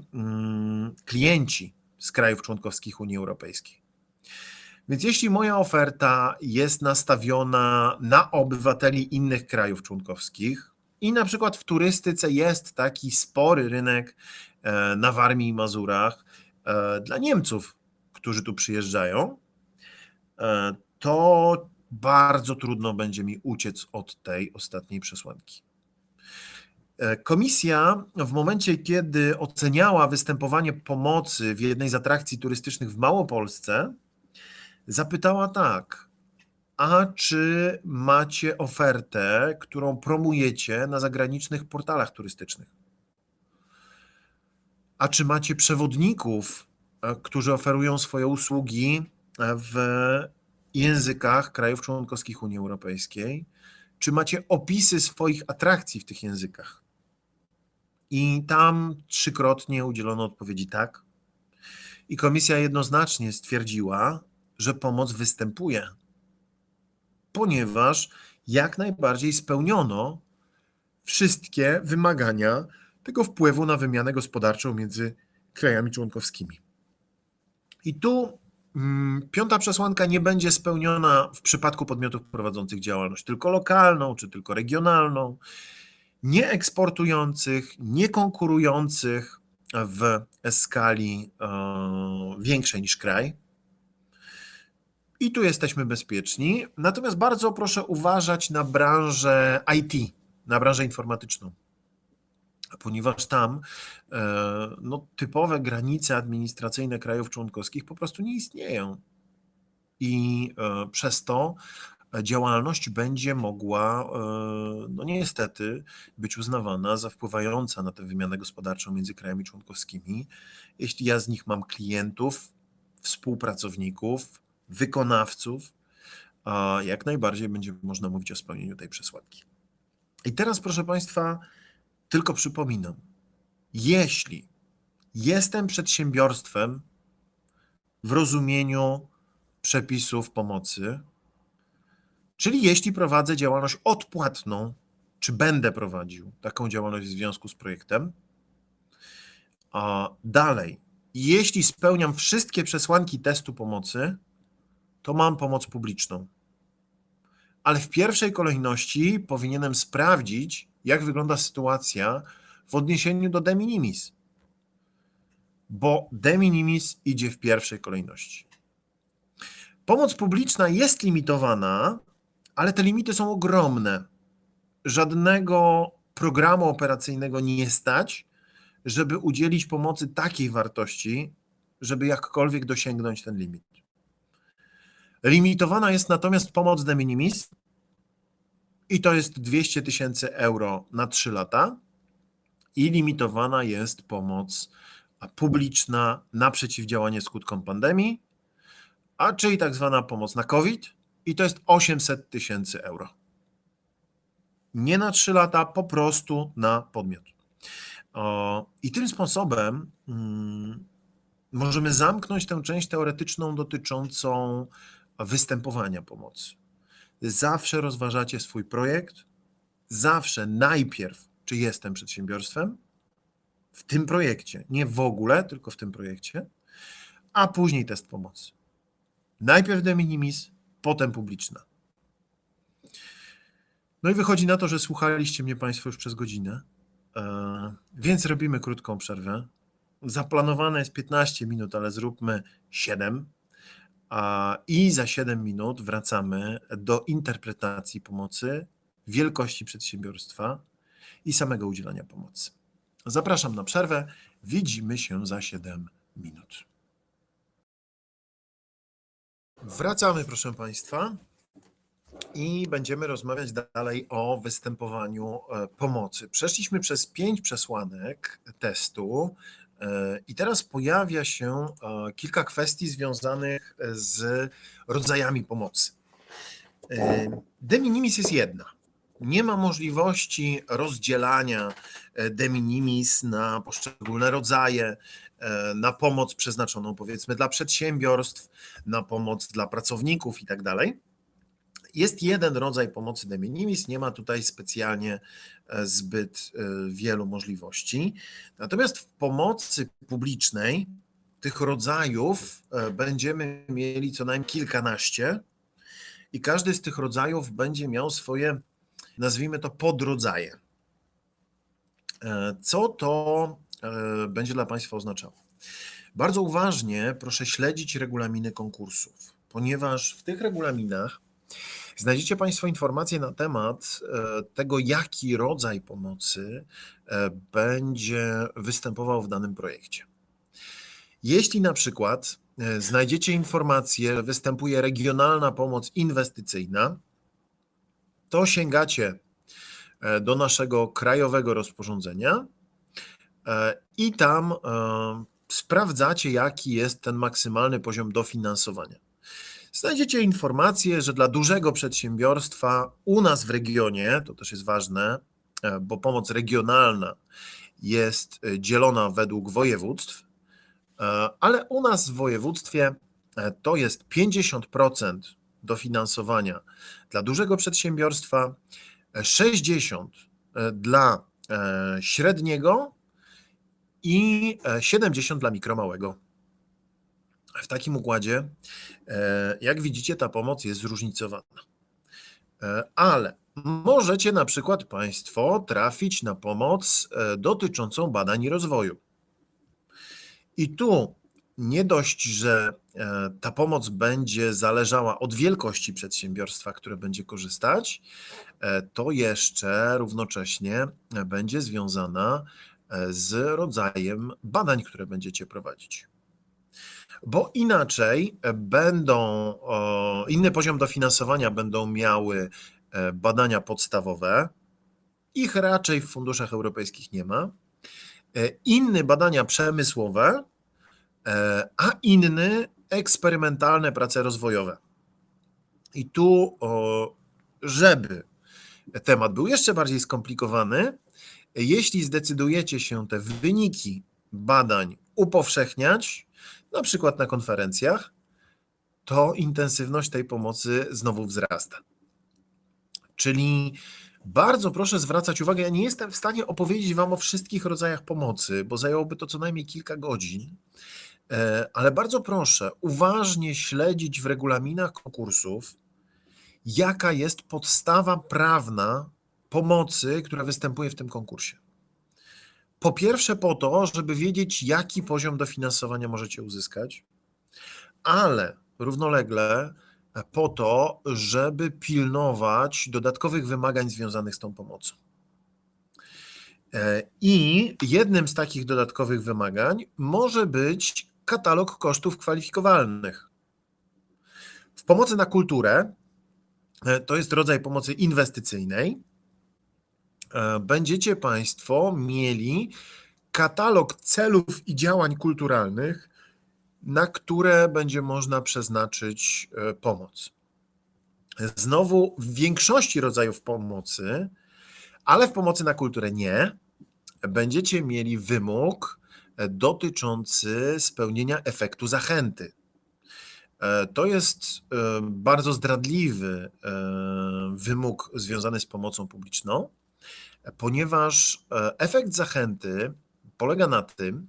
klienci z krajów członkowskich Unii Europejskiej. Więc jeśli moja oferta jest nastawiona na obywateli innych krajów członkowskich i na przykład w turystyce jest taki spory rynek na Warmii i Mazurach dla Niemców, którzy tu przyjeżdżają, to bardzo trudno będzie mi uciec od tej ostatniej przesłanki. Komisja w momencie, kiedy oceniała występowanie pomocy w jednej z atrakcji turystycznych w Małopolsce, zapytała tak: a czy macie ofertę, którą promujecie na zagranicznych portalach turystycznych? A czy macie przewodników, którzy oferują swoje usługi w językach krajów członkowskich Unii Europejskiej? Czy macie opisy swoich atrakcji w tych językach? I tam 3-krotnie udzielono odpowiedzi tak. I komisja jednoznacznie stwierdziła, że pomoc występuje, ponieważ jak najbardziej spełniono wszystkie wymagania tego wpływu na wymianę gospodarczą między krajami członkowskimi. I tu piąta przesłanka nie będzie spełniona w przypadku podmiotów prowadzących działalność tylko lokalną czy tylko regionalną, nie eksportujących, nie konkurujących w skali większej niż kraj. I tu jesteśmy bezpieczni. Natomiast bardzo proszę uważać na branżę IT, na branżę informatyczną, ponieważ tam typowe granice administracyjne krajów członkowskich po prostu nie istnieją. I przez to działalność będzie mogła niestety być uznawana za wpływająca na tę wymianę gospodarczą między krajami członkowskimi, jeśli ja z nich mam klientów, współpracowników, wykonawców, jak najbardziej będzie można mówić o spełnieniu tej przesłanki. I teraz, proszę Państwa, tylko przypominam, jeśli jestem przedsiębiorstwem w rozumieniu przepisów pomocy, czyli jeśli prowadzę działalność odpłatną, czy będę prowadził taką działalność w związku z projektem, a dalej, jeśli spełniam wszystkie przesłanki testu pomocy, to mam pomoc publiczną. Ale w pierwszej kolejności powinienem sprawdzić, jak wygląda sytuacja w odniesieniu do de minimis, bo de minimis idzie w pierwszej kolejności. Pomoc publiczna jest limitowana, ale te limity są ogromne. Żadnego programu operacyjnego nie stać, żeby udzielić pomocy takiej wartości, żeby jakkolwiek dosięgnąć ten limit. Limitowana jest natomiast pomoc de minimis i to jest 200 000 euro na 3 lata i limitowana jest pomoc publiczna na przeciwdziałanie skutkom pandemii, czyli tak zwana pomoc na COVID i to jest 800 000 euro. Nie na 3 lata, po prostu na podmiot. I tym sposobem możemy zamknąć tę część teoretyczną dotyczącą występowania pomocy. Zawsze rozważacie swój projekt, zawsze najpierw, czy jestem przedsiębiorstwem, w tym projekcie, nie w ogóle, tylko w tym projekcie, a później test pomocy. Najpierw de minimis, potem publiczna. No i wychodzi na to, że słuchaliście mnie Państwo już przez godzinę, więc robimy krótką przerwę. Zaplanowane jest 15 minut, ale zróbmy 7. I za 7 minut wracamy do interpretacji pomocy, wielkości przedsiębiorstwa i samego udzielania pomocy. Zapraszam na przerwę. Widzimy się za 7 minut. Wracamy, proszę Państwa, i będziemy rozmawiać dalej o występowaniu pomocy. Przeszliśmy przez 5 przesłanek testu i teraz pojawia się kilka kwestii związanych z rodzajami pomocy. De minimis jest jedna. Nie ma możliwości rozdzielania de minimis na poszczególne rodzaje, na pomoc przeznaczoną powiedzmy dla przedsiębiorstw, na pomoc dla pracowników i tak dalej. Jest jeden rodzaj pomocy de minimis, nie ma tutaj specjalnie zbyt wielu możliwości. Natomiast w pomocy publicznej tych rodzajów będziemy mieli co najmniej kilkanaście i każdy z tych rodzajów będzie miał swoje, nazwijmy to, podrodzaje. Co to będzie dla Państwa oznaczało? Bardzo uważnie proszę śledzić regulaminy konkursów, ponieważ w tych regulaminach znajdziecie Państwo informacje na temat tego, jaki rodzaj pomocy będzie występował w danym projekcie. Jeśli na przykład znajdziecie informację, że występuje regionalna pomoc inwestycyjna, to sięgacie do naszego krajowego rozporządzenia i tam sprawdzacie, jaki jest ten maksymalny poziom dofinansowania. Znajdziecie informację, że dla dużego przedsiębiorstwa u nas w regionie, to też jest ważne, bo pomoc regionalna jest dzielona według województw, ale u nas w województwie to jest 50% dofinansowania dla dużego przedsiębiorstwa, 60% dla średniego i 70% dla mikromałego. W takim układzie, jak widzicie, ta pomoc jest zróżnicowana. Ale możecie na przykład Państwo trafić na pomoc dotyczącą badań i rozwoju. I tu nie dość, że ta pomoc będzie zależała od wielkości przedsiębiorstwa, które będzie korzystać, to jeszcze równocześnie będzie związana z rodzajem badań, które będziecie prowadzić. Bo inaczej inny poziom dofinansowania będą miały badania podstawowe, ich raczej w funduszach europejskich nie ma, inny badania przemysłowe, a inny eksperymentalne prace rozwojowe. I tu, żeby temat był jeszcze bardziej skomplikowany, jeśli zdecydujecie się te wyniki badań upowszechniać, na przykład na konferencjach, to intensywność tej pomocy znowu wzrasta. Czyli bardzo proszę zwracać uwagę, ja nie jestem w stanie opowiedzieć Wam o wszystkich rodzajach pomocy, bo zajęłoby to co najmniej kilka godzin, ale bardzo proszę uważnie śledzić w regulaminach konkursów, jaka jest podstawa prawna pomocy, która występuje w tym konkursie. Po pierwsze po to, żeby wiedzieć, jaki poziom dofinansowania możecie uzyskać, ale równolegle po to, żeby pilnować dodatkowych wymagań związanych z tą pomocą. I jednym z takich dodatkowych wymagań może być katalog kosztów kwalifikowalnych. W pomocy na kulturę, to jest rodzaj pomocy inwestycyjnej, będziecie Państwo mieli katalog celów i działań kulturalnych, na które będzie można przeznaczyć pomoc. Znowu w większości rodzajów pomocy, ale w pomocy na kulturę nie, będziecie mieli wymóg dotyczący spełnienia efektu zachęty. To jest bardzo zdradliwy wymóg związany z pomocą publiczną, ponieważ efekt zachęty polega na tym,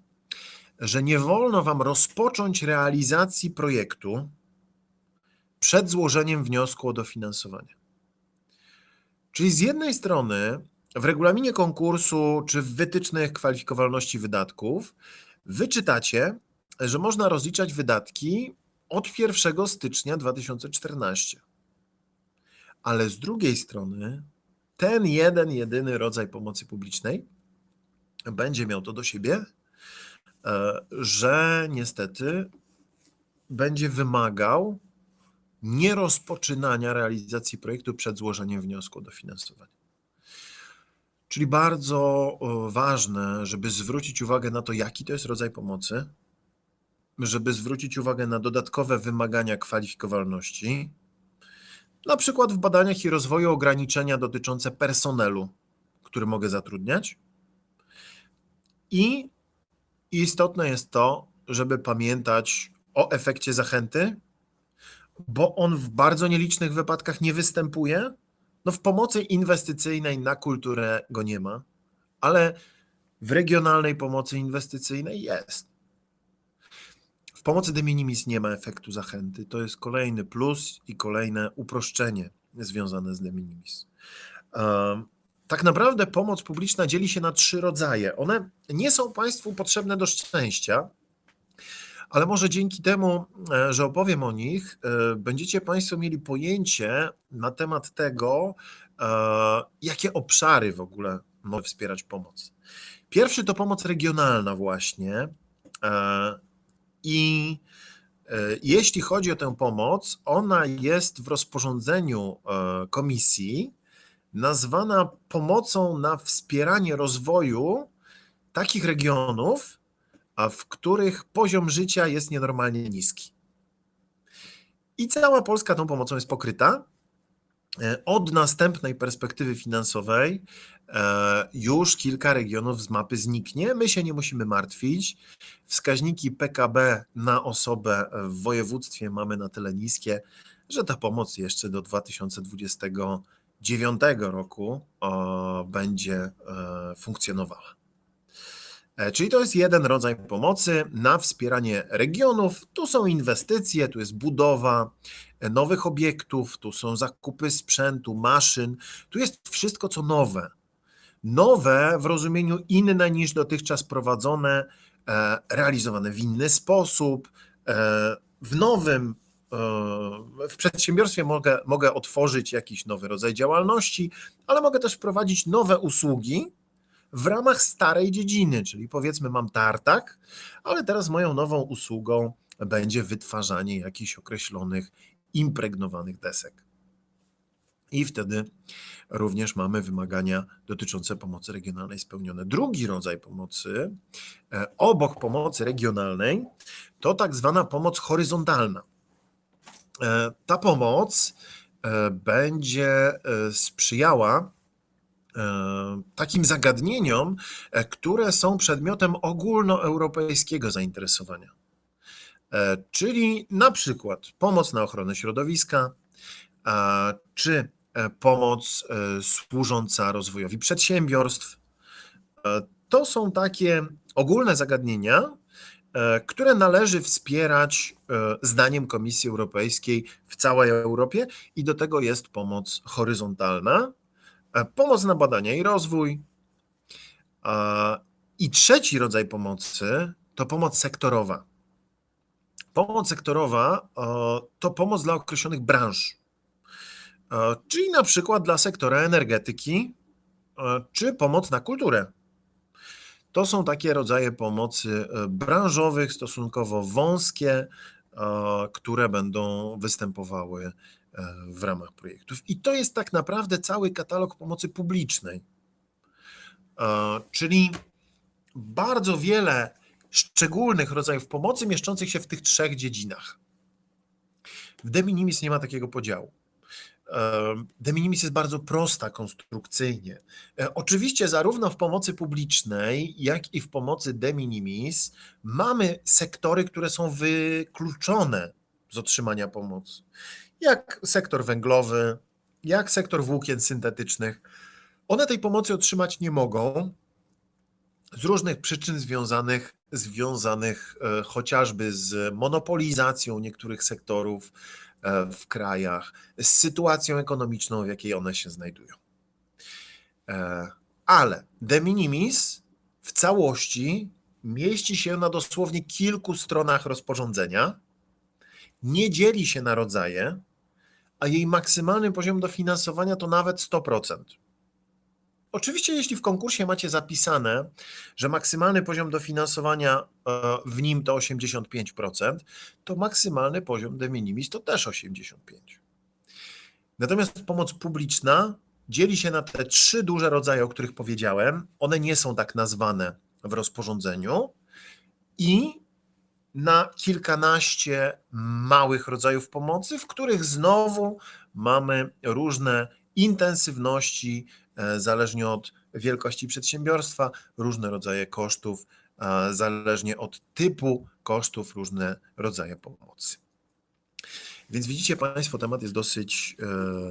że nie wolno Wam rozpocząć realizacji projektu przed złożeniem wniosku o dofinansowanie. Czyli z jednej strony w regulaminie konkursu czy w wytycznych kwalifikowalności wydatków wyczytacie, że można rozliczać wydatki od 1 stycznia 2014. Ale z drugiej strony ten jedyny rodzaj pomocy publicznej będzie miał to do siebie, że niestety będzie wymagał nierozpoczynania realizacji projektu przed złożeniem wniosku o dofinansowanie. Czyli bardzo ważne, żeby zwrócić uwagę na to, jaki to jest rodzaj pomocy, żeby zwrócić uwagę na dodatkowe wymagania kwalifikowalności, na przykład w badaniach i rozwoju ograniczenia dotyczące personelu, który mogę zatrudniać. I istotne jest to, żeby pamiętać o efekcie zachęty, bo on w bardzo nielicznych wypadkach nie występuje. No w pomocy inwestycyjnej na kulturę go nie ma, ale w regionalnej pomocy inwestycyjnej jest. pomocy de minimis nie ma efektu zachęty. To jest kolejny plus i kolejne uproszczenie związane z de minimis. Tak naprawdę pomoc publiczna dzieli się na 3 rodzaje. One nie są Państwu potrzebne do szczęścia, ale może dzięki temu, że opowiem o nich, będziecie Państwo mieli pojęcie na temat tego, jakie obszary w ogóle mogą wspierać pomoc. Pierwszy to pomoc regionalna właśnie. I jeśli chodzi o tę pomoc, ona jest w rozporządzeniu Komisji nazwana pomocą na wspieranie rozwoju takich regionów, w których poziom życia jest nienormalnie niski. I cała Polska tą pomocą jest pokryta. Od następnej perspektywy finansowej już kilka regionów z mapy zniknie. My się nie musimy martwić. Wskaźniki PKB na osobę w województwie mamy na tyle niskie, że ta pomoc jeszcze do 2029 roku będzie funkcjonowała. Czyli to jest jeden rodzaj pomocy na wspieranie regionów. Tu są inwestycje, tu jest budowa nowych obiektów, tu są zakupy sprzętu, maszyn. Tu jest wszystko, co nowe. Nowe w rozumieniu inne niż dotychczas prowadzone, realizowane w inny sposób. W przedsiębiorstwie mogę otworzyć jakiś nowy rodzaj działalności, ale mogę też wprowadzić nowe usługi w ramach starej dziedziny, czyli powiedzmy mam tartak, ale teraz moją nową usługą będzie wytwarzanie jakichś określonych impregnowanych desek. I wtedy również mamy wymagania dotyczące pomocy regionalnej spełnione. Drugi rodzaj pomocy, obok pomocy regionalnej, to tak zwana pomoc horyzontalna. Ta pomoc będzie sprzyjała takim zagadnieniom, które są przedmiotem ogólnoeuropejskiego zainteresowania. Czyli na przykład pomoc na ochronę środowiska, czy pomoc służąca rozwojowi przedsiębiorstw. To są takie ogólne zagadnienia, które należy wspierać zdaniem Komisji Europejskiej w całej Europie i do tego jest pomoc horyzontalna, pomoc na badania i rozwój. I trzeci rodzaj pomocy to pomoc sektorowa. Pomoc sektorowa to pomoc dla określonych branż, czyli na przykład dla sektora energetyki, czy pomoc na kulturę. To są takie rodzaje pomocy branżowych, stosunkowo wąskie, które będą występowały w ramach projektów. I to jest tak naprawdę cały katalog pomocy publicznej, czyli bardzo wiele szczególnych rodzajów pomocy mieszczących się w tych 3 dziedzinach. W de minimis nie ma takiego podziału. De minimis jest bardzo prosta konstrukcyjnie. Oczywiście zarówno w pomocy publicznej, jak i w pomocy de minimis mamy sektory, które są wykluczone z otrzymania pomocy. Jak sektor węglowy, jak sektor włókien syntetycznych. One tej pomocy otrzymać nie mogą z różnych przyczyn związanych chociażby z monopolizacją niektórych sektorów w krajach, z sytuacją ekonomiczną, w jakiej one się znajdują. Ale de minimis w całości mieści się na dosłownie kilku stronach rozporządzenia, nie dzieli się na rodzaje, a jej maksymalny poziom dofinansowania to nawet 100%. Oczywiście, jeśli w konkursie macie zapisane, że maksymalny poziom dofinansowania w nim to 85%, to maksymalny poziom de minimis to też 85%. Natomiast pomoc publiczna dzieli się na te 3 duże rodzaje, o których powiedziałem. One nie są tak nazwane w rozporządzeniu i na kilkanaście małych rodzajów pomocy, w których znowu mamy różne intensywności, zależnie od wielkości przedsiębiorstwa, różne rodzaje kosztów, zależnie od typu kosztów, różne rodzaje pomocy. Więc widzicie Państwo, temat jest dosyć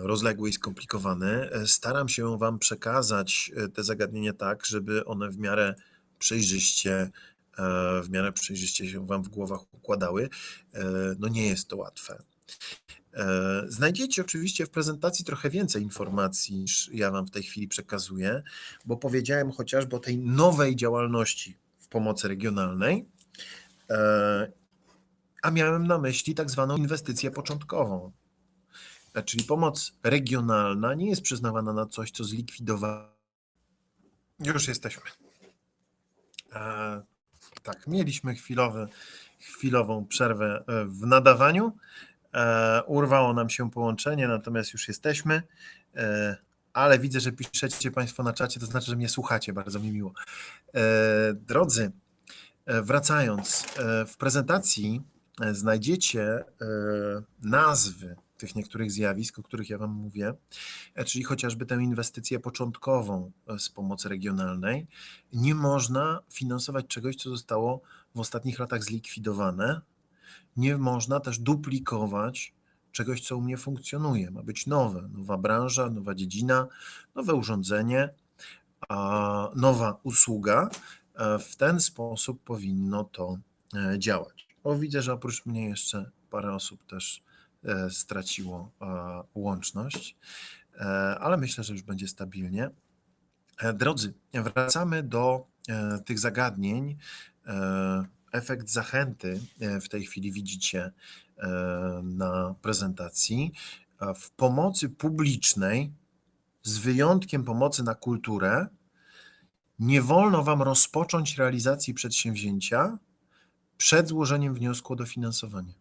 rozległy i skomplikowany. Staram się Wam przekazać te zagadnienia tak, żeby one w miarę przejrzyście w miarę przejrzyście się Wam w głowach układały. No nie jest to łatwe. Znajdziecie oczywiście w prezentacji trochę więcej informacji niż ja Wam w tej chwili przekazuję, bo powiedziałem chociażby o tej nowej działalności w pomocy regionalnej, a miałem na myśli tak zwaną inwestycję początkową. Czyli pomoc regionalna nie jest przyznawana na coś, co zlikwidowało. Już jesteśmy. Tak, mieliśmy chwilową przerwę w nadawaniu. Urwało nam się połączenie, natomiast już jesteśmy, ale widzę, że piszecie Państwo na czacie, to znaczy, że mnie słuchacie, bardzo mi miło. Drodzy, wracając, w prezentacji znajdziecie nazwy tych niektórych zjawisk, o których ja Wam mówię, czyli chociażby tę inwestycję początkową z pomocy regionalnej. Nie można finansować czegoś, co zostało w ostatnich latach zlikwidowane. Nie można też duplikować czegoś, co u mnie funkcjonuje. Ma być nowa branża, nowa dziedzina, nowe urządzenie, nowa usługa. W ten sposób powinno to działać. Bo widzę, że oprócz mnie jeszcze parę osób też straciło łączność, ale myślę, że już będzie stabilnie. Drodzy, wracamy do tych zagadnień. Efekt zachęty w tej chwili widzicie na prezentacji. W pomocy publicznej, z wyjątkiem pomocy na kulturę, nie wolno Wam rozpocząć realizacji przedsięwzięcia przed złożeniem wniosku o dofinansowanie.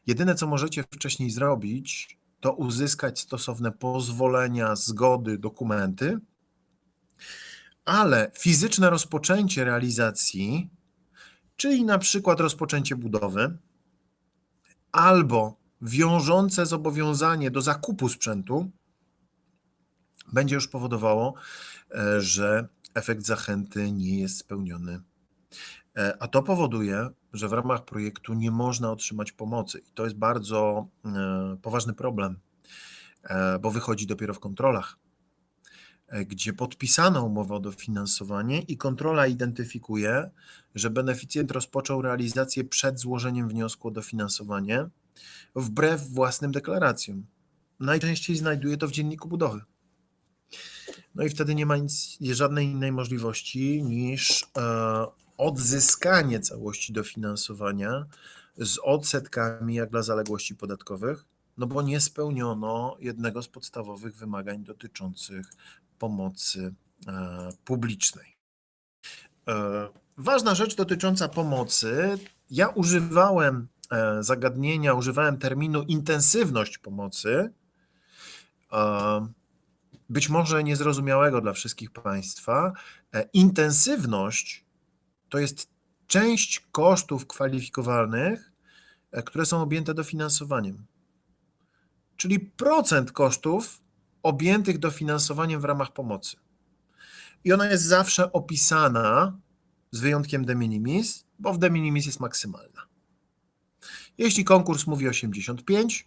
Jedyne, co możecie wcześniej zrobić, to uzyskać stosowne pozwolenia, zgody, dokumenty, ale fizyczne rozpoczęcie realizacji, czyli na przykład rozpoczęcie budowy, albo wiążące zobowiązanie do zakupu sprzętu, będzie już powodowało, że efekt zachęty nie jest spełniony. A to powoduje, że w ramach projektu nie można otrzymać pomocy. I to jest bardzo poważny problem, bo wychodzi dopiero w kontrolach, gdzie podpisano umowę o dofinansowanie i kontrola identyfikuje, że beneficjent rozpoczął realizację przed złożeniem wniosku o dofinansowanie wbrew własnym deklaracjom. Najczęściej znajduje to w dzienniku budowy. No i wtedy nie ma żadnej innej możliwości niż odzyskanie całości dofinansowania z odsetkami jak dla zaległości podatkowych, no bo nie spełniono jednego z podstawowych wymagań dotyczących pomocy publicznej. Ważna rzecz dotycząca pomocy. Ja używałem używałem terminu intensywność pomocy, być może niezrozumiałego dla wszystkich Państwa. Intensywność to jest część kosztów kwalifikowalnych, które są objęte dofinansowaniem, czyli procent kosztów objętych dofinansowaniem w ramach pomocy. I ona jest zawsze opisana z wyjątkiem de minimis, bo w de minimis jest maksymalna. Jeśli konkurs mówi 85%,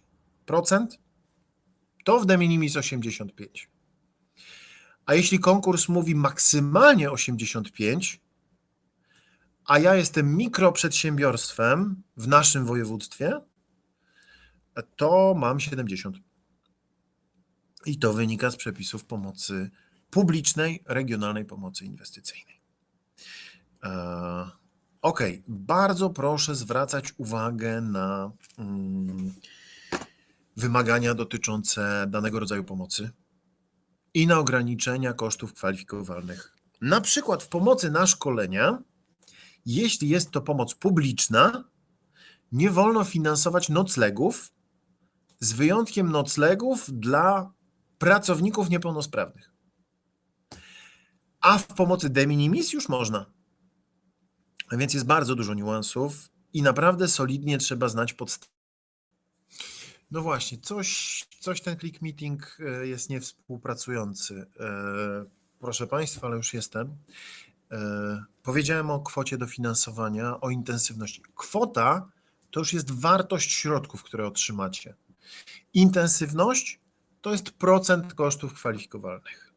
to w de minimis 85%. A jeśli konkurs mówi maksymalnie 85%, a ja jestem mikroprzedsiębiorstwem w naszym województwie, to mam 70%. I to wynika z przepisów pomocy publicznej, regionalnej pomocy inwestycyjnej. Ok, bardzo proszę zwracać uwagę na wymagania dotyczące danego rodzaju pomocy i na ograniczenia kosztów kwalifikowalnych. Na przykład w pomocy na szkolenia, jeśli jest to pomoc publiczna, nie wolno finansować noclegów, z wyjątkiem noclegów dla pracowników niepełnosprawnych. A w pomocy de minimis już można. A więc jest bardzo dużo niuansów i naprawdę solidnie trzeba znać podstawy. No właśnie, coś ten Click Meeting jest niewspółpracujący. Proszę Państwa, ale już jestem. Powiedziałem o kwocie dofinansowania, o intensywności. Kwota to już jest wartość środków, które otrzymacie. Intensywność to jest procent kosztów kwalifikowalnych.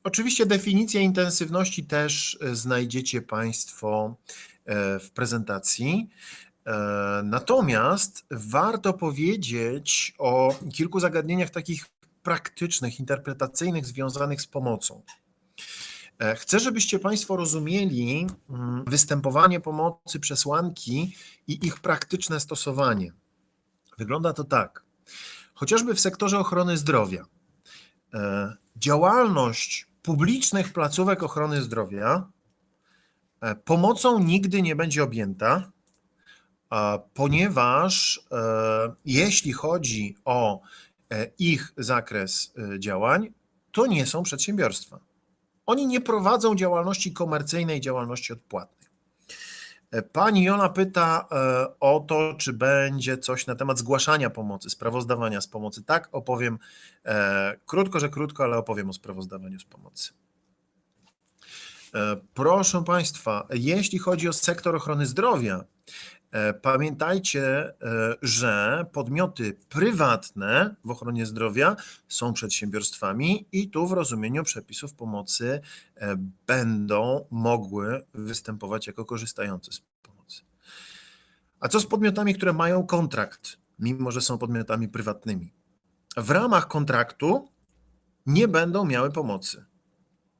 Oczywiście definicję intensywności też znajdziecie Państwo w prezentacji. Natomiast warto powiedzieć o kilku zagadnieniach takich praktycznych, interpretacyjnych, związanych z pomocą. Chcę, żebyście Państwo rozumieli występowanie pomocy, przesłanki i ich praktyczne stosowanie. Wygląda to tak. Chociażby w sektorze ochrony zdrowia. Działalność publicznych placówek ochrony zdrowia pomocą nigdy nie będzie objęta, ponieważ jeśli chodzi o ich zakres działań, to nie są przedsiębiorstwa. Oni nie prowadzą działalności komercyjnej, działalności odpłatnej. Pani Jola pyta o to, czy będzie coś na temat zgłaszania pomocy, sprawozdawania z pomocy. Tak, opowiem krótko, że krótko, ale opowiem o sprawozdawaniu z pomocy. Proszę Państwa, jeśli chodzi o sektor ochrony zdrowia, pamiętajcie, że podmioty prywatne w ochronie zdrowia są przedsiębiorstwami i tu w rozumieniu przepisów pomocy będą mogły występować jako korzystające z pomocy. A co z podmiotami, które mają kontrakt, mimo że są podmiotami prywatnymi? W ramach kontraktu nie będą miały pomocy.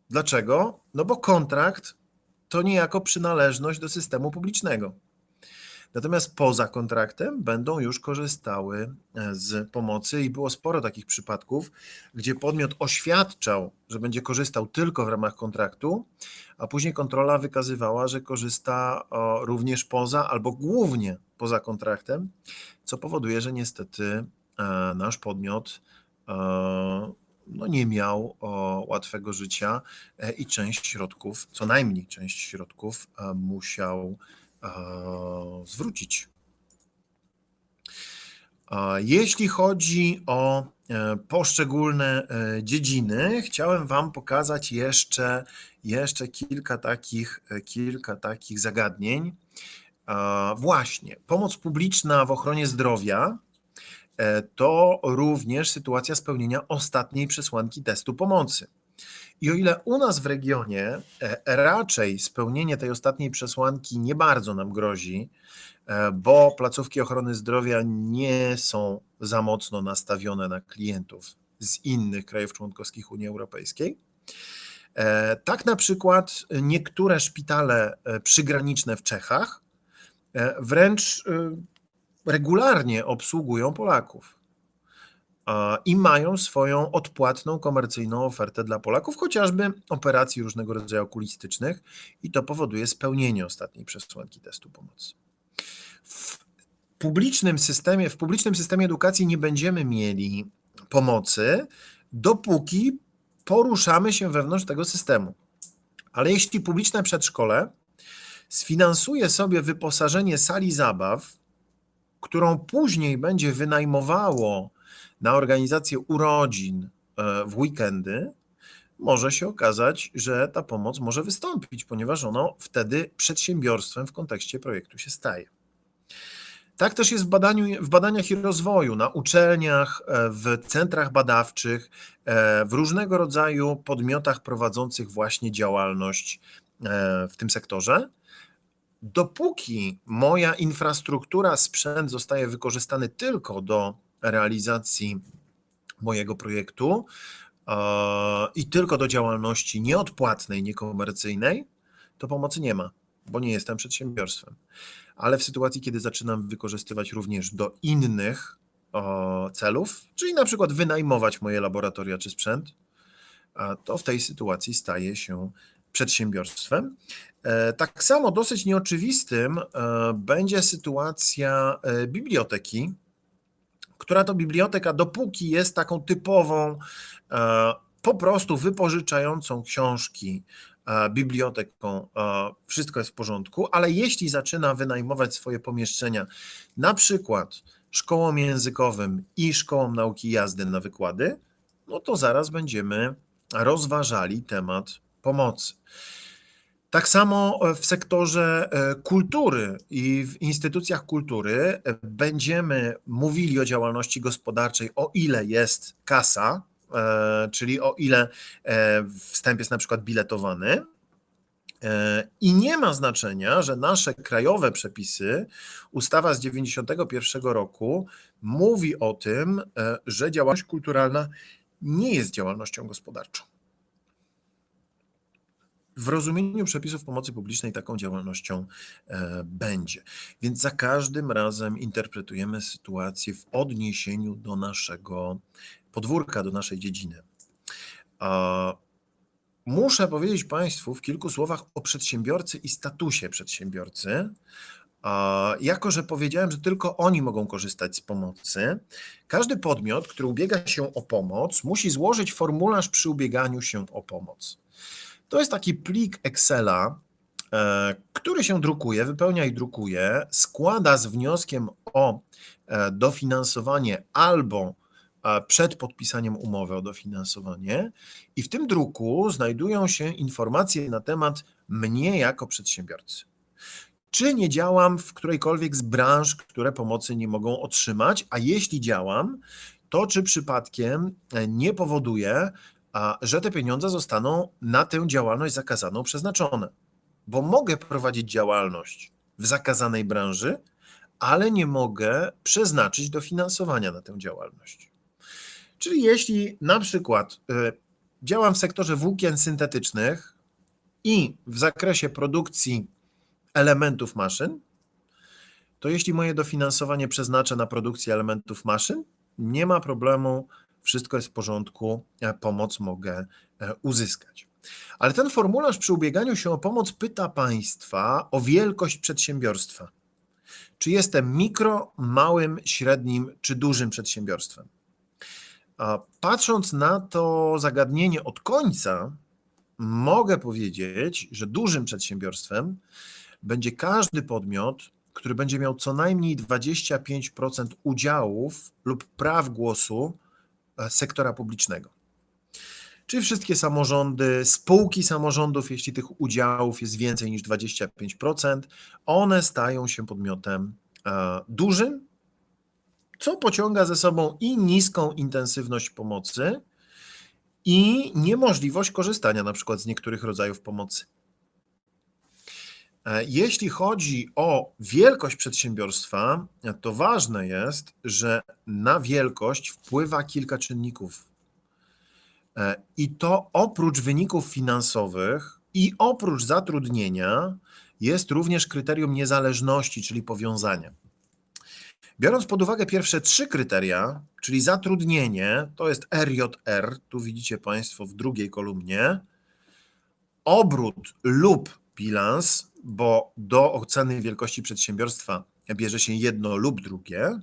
Dlaczego? No bo kontrakt to niejako przynależność do systemu publicznego. Natomiast poza kontraktem będą już korzystały z pomocy i było sporo takich przypadków, gdzie podmiot oświadczał, że będzie korzystał tylko w ramach kontraktu, a później kontrola wykazywała, że korzysta również poza albo głównie poza kontraktem, co powoduje, że niestety nasz podmiot nie miał łatwego życia i część środków, co najmniej część środków musiał zwrócić. Jeśli chodzi o poszczególne dziedziny, chciałem Wam pokazać jeszcze kilka takich zagadnień. Właśnie, pomoc publiczna w ochronie zdrowia to również sytuacja spełnienia ostatniej przesłanki testu pomocy. I o ile u nas w regionie raczej spełnienie tej ostatniej przesłanki nie bardzo nam grozi, bo placówki ochrony zdrowia nie są za mocno nastawione na klientów z innych krajów członkowskich Unii Europejskiej, tak na przykład niektóre szpitale przygraniczne w Czechach wręcz regularnie obsługują Polaków i mają swoją odpłatną, komercyjną ofertę dla Polaków, chociażby operacji różnego rodzaju okulistycznych i to powoduje spełnienie ostatniej przesłanki testu pomocy. W publicznym systemie edukacji nie będziemy mieli pomocy, dopóki poruszamy się wewnątrz tego systemu. Ale jeśli publiczne przedszkole sfinansuje sobie wyposażenie sali zabaw, którą później będzie wynajmowało na organizację urodzin w weekendy, może się okazać, że ta pomoc może wystąpić, ponieważ ono wtedy przedsiębiorstwem w kontekście projektu się staje. Tak też jest w badaniach i rozwoju, na uczelniach, w centrach badawczych, w różnego rodzaju podmiotach prowadzących właśnie działalność w tym sektorze. Dopóki moja infrastruktura, sprzęt zostaje wykorzystany tylko do realizacji mojego projektu i tylko do działalności nieodpłatnej, niekomercyjnej, to pomocy nie ma, bo nie jestem przedsiębiorstwem. Ale w sytuacji, kiedy zaczynam wykorzystywać również do innych celów, czyli na przykład wynajmować moje laboratoria czy sprzęt, to w tej sytuacji staję się przedsiębiorstwem. Tak samo dosyć nieoczywistym będzie sytuacja biblioteki, która to biblioteka, dopóki jest taką typową, po prostu wypożyczającą książki biblioteką, wszystko jest w porządku, ale jeśli zaczyna wynajmować swoje pomieszczenia, na przykład szkołom językowym i szkołom nauki jazdy na wykłady, no to zaraz będziemy rozważali temat pomocy. Tak samo w sektorze kultury i w instytucjach kultury będziemy mówili o działalności gospodarczej, o ile jest kasa, czyli o ile wstęp jest na przykład biletowany. I nie ma znaczenia, że nasze krajowe przepisy, ustawa z 1991 roku mówi o tym, że działalność kulturalna nie jest działalnością gospodarczą. W rozumieniu przepisów pomocy publicznej taką działalnością będzie. Więc za każdym razem interpretujemy sytuację w odniesieniu do naszego podwórka, do naszej dziedziny. Muszę powiedzieć Państwu w kilku słowach o przedsiębiorcy i statusie przedsiębiorcy. Jako że powiedziałem, że tylko oni mogą korzystać z pomocy, każdy podmiot, który ubiega się o pomoc, musi złożyć formularz przy ubieganiu się o pomoc. To jest taki plik Excela, który się drukuje, wypełnia i drukuje, składa z wnioskiem o dofinansowanie albo przed podpisaniem umowy o dofinansowanie i w tym druku znajdują się informacje na temat mnie jako przedsiębiorcy. Czy nie działam w którejkolwiek z branż, które pomocy nie mogą otrzymać, a jeśli działam, to czy przypadkiem nie powoduje, że te pieniądze zostaną na tę działalność zakazaną przeznaczone. Bo mogę prowadzić działalność w zakazanej branży, ale nie mogę przeznaczyć dofinansowania na tę działalność. Czyli jeśli na przykład działam w sektorze włókien syntetycznych i w zakresie produkcji elementów maszyn, to jeśli moje dofinansowanie przeznaczę na produkcję elementów maszyn, nie ma problemu, wszystko jest w porządku, pomoc mogę uzyskać. Ale ten formularz przy ubieganiu się o pomoc pyta Państwa o wielkość przedsiębiorstwa. Czy jestem mikro, małym, średnim czy dużym przedsiębiorstwem? Patrząc na to zagadnienie od końca, mogę powiedzieć, że dużym przedsiębiorstwem będzie każdy podmiot, który będzie miał co najmniej 25% udziałów lub praw głosu sektora publicznego. Czyli wszystkie samorządy, spółki samorządów, jeśli tych udziałów jest więcej niż 25%, one stają się podmiotem dużym, co pociąga ze sobą i niską intensywność pomocy, i niemożliwość korzystania na przykład z niektórych rodzajów pomocy. Jeśli chodzi o wielkość przedsiębiorstwa, to ważne jest, że na wielkość wpływa kilka czynników. I to oprócz wyników finansowych i oprócz zatrudnienia jest również kryterium niezależności, czyli powiązania. Biorąc pod uwagę pierwsze 3 kryteria, czyli zatrudnienie, to jest RJR, tu widzicie Państwo w drugiej kolumnie, obrót lub bilans, bo do oceny wielkości przedsiębiorstwa bierze się jedno lub drugie.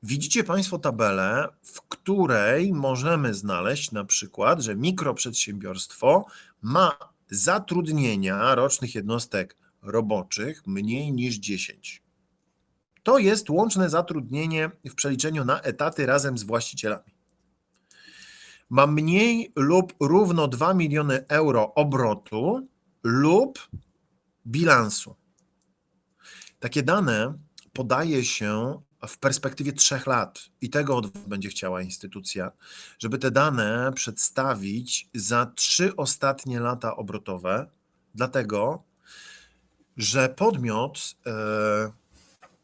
Widzicie Państwo tabelę, w której możemy znaleźć na przykład, że mikroprzedsiębiorstwo ma zatrudnienia rocznych jednostek roboczych mniej niż 10. To jest łączne zatrudnienie w przeliczeniu na etaty razem z właścicielami. Ma mniej lub równo 2 miliony euro obrotu lub bilansu. Takie dane podaje się w perspektywie 3 lat i tego od was będzie chciała instytucja, żeby te dane przedstawić za 3 ostatnie lata obrotowe, dlatego że podmiot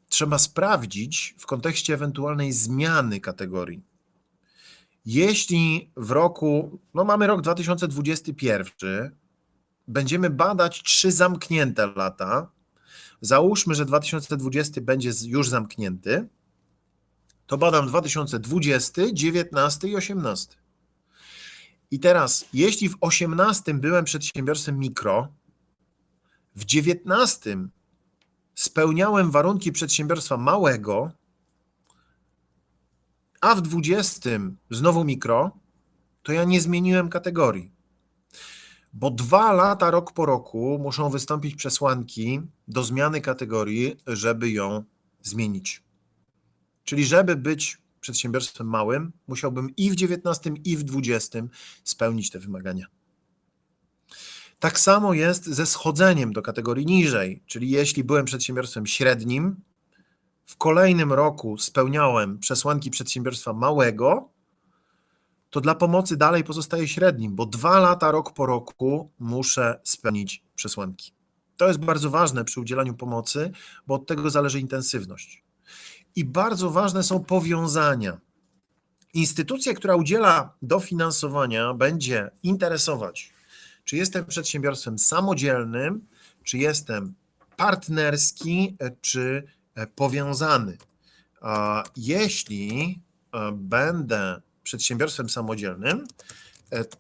trzeba sprawdzić w kontekście ewentualnej zmiany kategorii. Jeśli w roku, mamy rok 2021, będziemy badać 3 zamknięte lata, załóżmy, że 2020 będzie już zamknięty, to badam 2020, 2019 i 2018. I teraz, jeśli w 2018 byłem przedsiębiorstwem mikro, w 2019 spełniałem warunki przedsiębiorstwa małego, a w 2020 znowu mikro, to ja nie zmieniłem kategorii. Bo 2 lata, rok po roku muszą wystąpić przesłanki do zmiany kategorii, żeby ją zmienić. Czyli żeby być przedsiębiorstwem małym, musiałbym i w 2019, i w 2020 spełnić te wymagania. Tak samo jest ze schodzeniem do kategorii niżej, czyli jeśli byłem przedsiębiorstwem średnim, w kolejnym roku spełniałem przesłanki przedsiębiorstwa małego, to dla pomocy dalej pozostaje średnim, bo 2 lata, rok po roku muszę spełnić przesłanki. To jest bardzo ważne przy udzielaniu pomocy, bo od tego zależy intensywność. I bardzo ważne są powiązania. Instytucja, która udziela dofinansowania, będzie interesować, czy jestem przedsiębiorstwem samodzielnym, czy jestem partnerski, czy powiązany. Jeśli będę przedsiębiorstwem samodzielnym,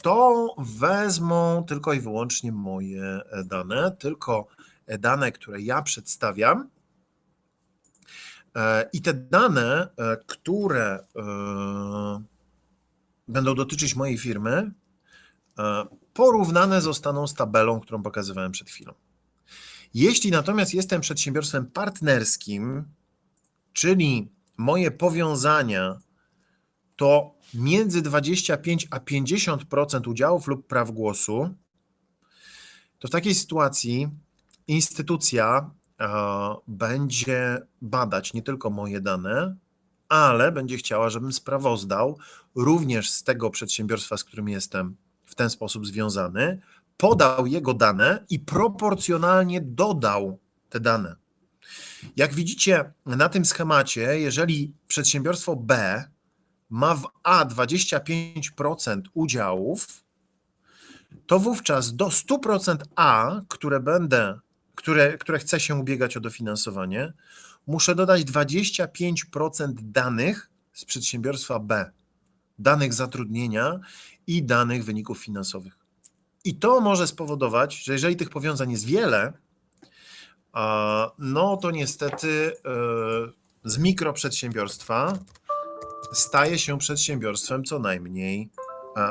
to wezmą tylko i wyłącznie moje dane, tylko dane, które ja przedstawiam. I te dane, które będą dotyczyć mojej firmy, porównane zostaną z tabelą, którą pokazywałem przed chwilą. Jeśli natomiast jestem przedsiębiorstwem partnerskim, czyli moje powiązania to między 25 a 50% udziałów lub praw głosu, to w takiej sytuacji instytucja będzie badać nie tylko moje dane, ale będzie chciała, żebym sprawozdał również z tego przedsiębiorstwa, z którym jestem w ten sposób związany, podał jego dane i proporcjonalnie dodał te dane. Jak widzicie na tym schemacie, jeżeli przedsiębiorstwo B ma w A 25% udziałów, to wówczas do 100% A, które chce się ubiegać o dofinansowanie, muszę dodać 25% danych z przedsiębiorstwa B, danych zatrudnienia i danych wyników finansowych. I to może spowodować, że jeżeli tych powiązań jest wiele, no to niestety z mikroprzedsiębiorstwa staje się przedsiębiorstwem co najmniej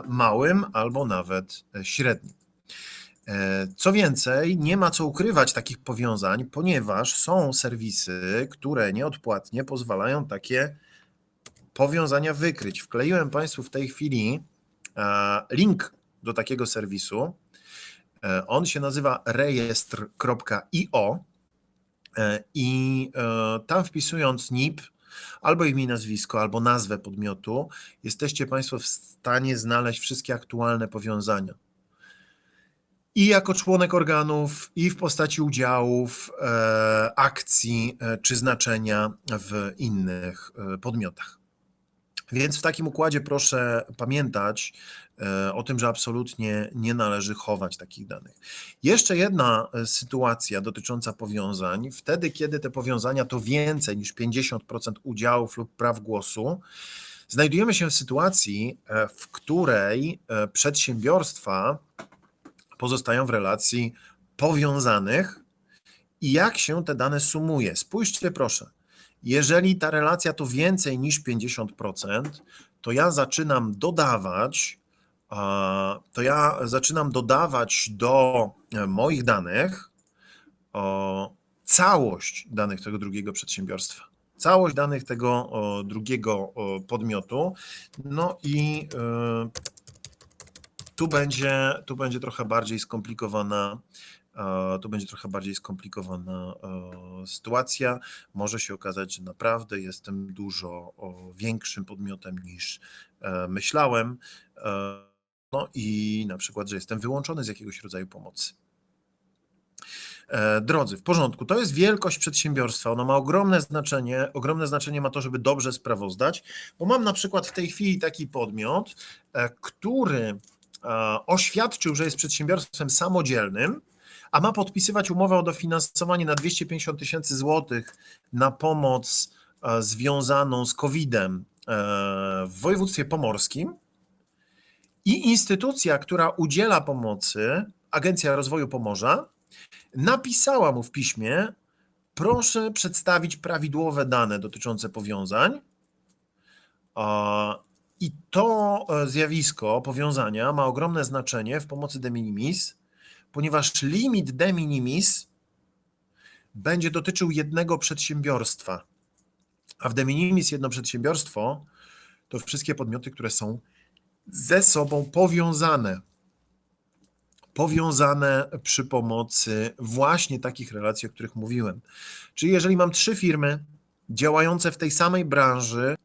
małym albo nawet średnim. Co więcej, nie ma co ukrywać takich powiązań, ponieważ są serwisy, które nieodpłatnie pozwalają takie powiązania wykryć. Wkleiłem Państwu w tej chwili link do takiego serwisu. On się nazywa rejestr.io i tam wpisując NIP, albo imię i nazwisko, albo nazwę podmiotu, jesteście Państwo w stanie znaleźć wszystkie aktualne powiązania. I jako członek organów, i w postaci udziałów, akcji czy znaczenia w innych podmiotach. Więc w takim układzie proszę pamiętać o tym, że absolutnie nie należy chować takich danych. Jeszcze jedna sytuacja dotycząca powiązań. Wtedy, kiedy te powiązania to więcej niż 50% udziałów lub praw głosu, znajdujemy się w sytuacji, w której przedsiębiorstwa pozostają w relacji powiązanych i jak się te dane sumuje. Spójrzcie proszę, jeżeli ta relacja to więcej niż 50%, to ja zaczynam dodawać do moich danych całość danych tego drugiego przedsiębiorstwa, całość danych tego drugiego podmiotu, no i tu będzie trochę bardziej skomplikowana sytuacja. Może się okazać, że naprawdę jestem dużo większym podmiotem niż myślałem. No i na przykład, że jestem wyłączony z jakiegoś rodzaju pomocy. Drodzy, w porządku, to jest wielkość przedsiębiorstwa, ona ma ogromne znaczenie ma to, żeby dobrze sprawozdać, bo mam na przykład w tej chwili taki podmiot, który oświadczył, że jest przedsiębiorstwem samodzielnym, a ma podpisywać umowę o dofinansowanie na 250 000 złotych na pomoc związaną z COVID-em w województwie pomorskim i instytucja, która udziela pomocy, Agencja Rozwoju Pomorza, napisała mu w piśmie: proszę przedstawić prawidłowe dane dotyczące powiązań. I to zjawisko powiązania ma ogromne znaczenie w pomocy de minimis, ponieważ limit de minimis będzie dotyczył jednego przedsiębiorstwa, a w de minimis jedno przedsiębiorstwo to wszystkie podmioty, które są ze sobą powiązane przy pomocy właśnie takich relacji, o których mówiłem. Czyli jeżeli mam 3 firmy działające w tej samej branży,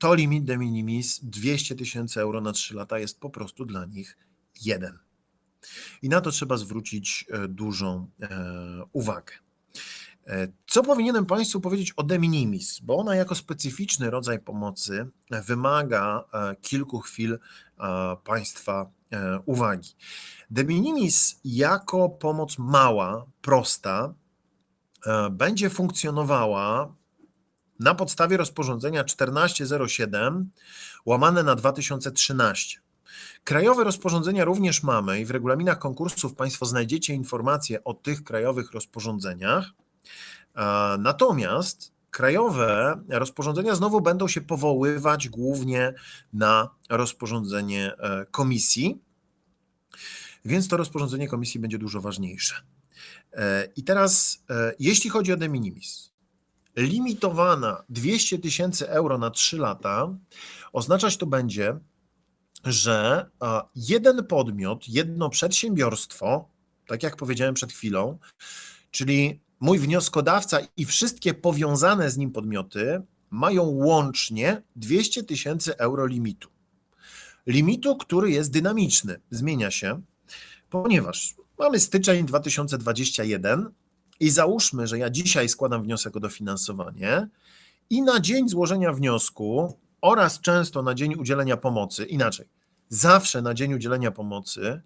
to limit de minimis 200 000 euro na 3 lata jest po prostu dla nich jeden. I na to trzeba zwrócić dużą uwagę. Co powinienem Państwu powiedzieć o de minimis? Bo ona jako specyficzny rodzaj pomocy wymaga kilku chwil Państwa uwagi. De minimis jako pomoc mała, prosta, będzie funkcjonowała na podstawie rozporządzenia 1407 łamane na 2013. Krajowe rozporządzenia również mamy i w regulaminach konkursów Państwo znajdziecie informacje o tych krajowych rozporządzeniach. Natomiast krajowe rozporządzenia znowu będą się powoływać głównie na rozporządzenie komisji, więc to rozporządzenie komisji będzie dużo ważniejsze. I teraz, jeśli chodzi o de minimis, limitowana 200 000 euro na 3 lata, oznaczać to będzie, że jeden podmiot, jedno przedsiębiorstwo, tak jak powiedziałem przed chwilą, czyli mój wnioskodawca i wszystkie powiązane z nim podmioty mają łącznie 200 000 euro limitu. Limitu, który jest dynamiczny, zmienia się, ponieważ mamy styczeń 2021 i załóżmy, że ja dzisiaj składam wniosek o dofinansowanie i na dzień złożenia wniosku oraz często na dzień udzielenia pomocy, inaczej, zawsze na dzień udzielenia pomocy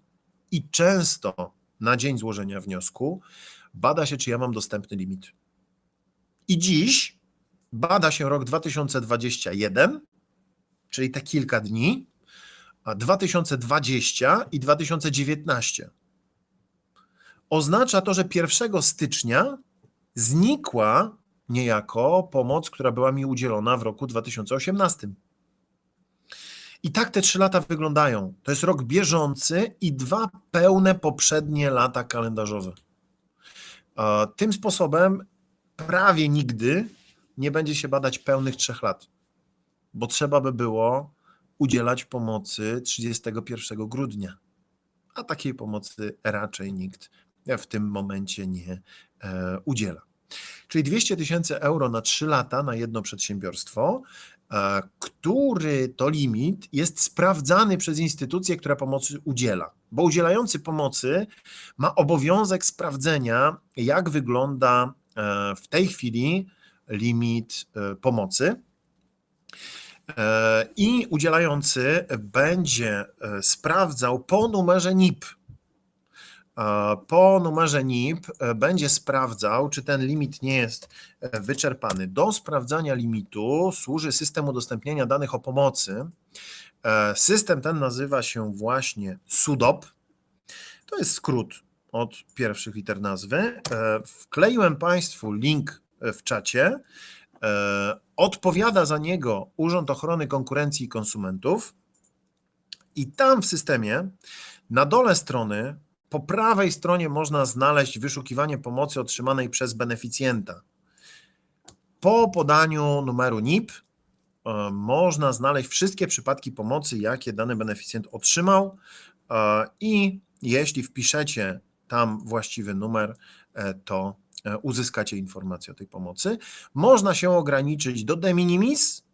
i często na dzień złożenia wniosku bada się, czy ja mam dostępny limit. I dziś bada się rok 2021, czyli te kilka dni, a 2020 i 2019. Oznacza to, że 1 stycznia znikła niejako pomoc, która była mi udzielona w roku 2018. I tak te 3 lata wyglądają. To jest rok bieżący i 2 pełne poprzednie lata kalendarzowe. Tym sposobem prawie nigdy nie będzie się badać pełnych 3 lat, bo trzeba by było udzielać pomocy 31 grudnia, a takiej pomocy raczej nikt w tym momencie nie udziela. Czyli 200 000 euro na 3 lata na jedno przedsiębiorstwo, który to limit jest sprawdzany przez instytucję, która pomocy udziela, bo udzielający pomocy ma obowiązek sprawdzenia, jak wygląda w tej chwili limit pomocy. I udzielający będzie sprawdzał po numerze NIP. Po numerze NIP będzie sprawdzał, czy ten limit nie jest wyczerpany. Do sprawdzania limitu służy system udostępniania danych o pomocy. System ten nazywa się właśnie SUDOP. To jest skrót od pierwszych liter nazwy. Wkleiłem Państwu link w czacie. Odpowiada za niego Urząd Ochrony Konkurencji i Konsumentów i tam w systemie na dole strony po prawej stronie można znaleźć wyszukiwanie pomocy otrzymanej przez beneficjenta. Po podaniu numeru NIP można znaleźć wszystkie przypadki pomocy, jakie dany beneficjent otrzymał i jeśli wpiszecie tam właściwy numer, to uzyskacie informację o tej pomocy. Można się ograniczyć do de minimis,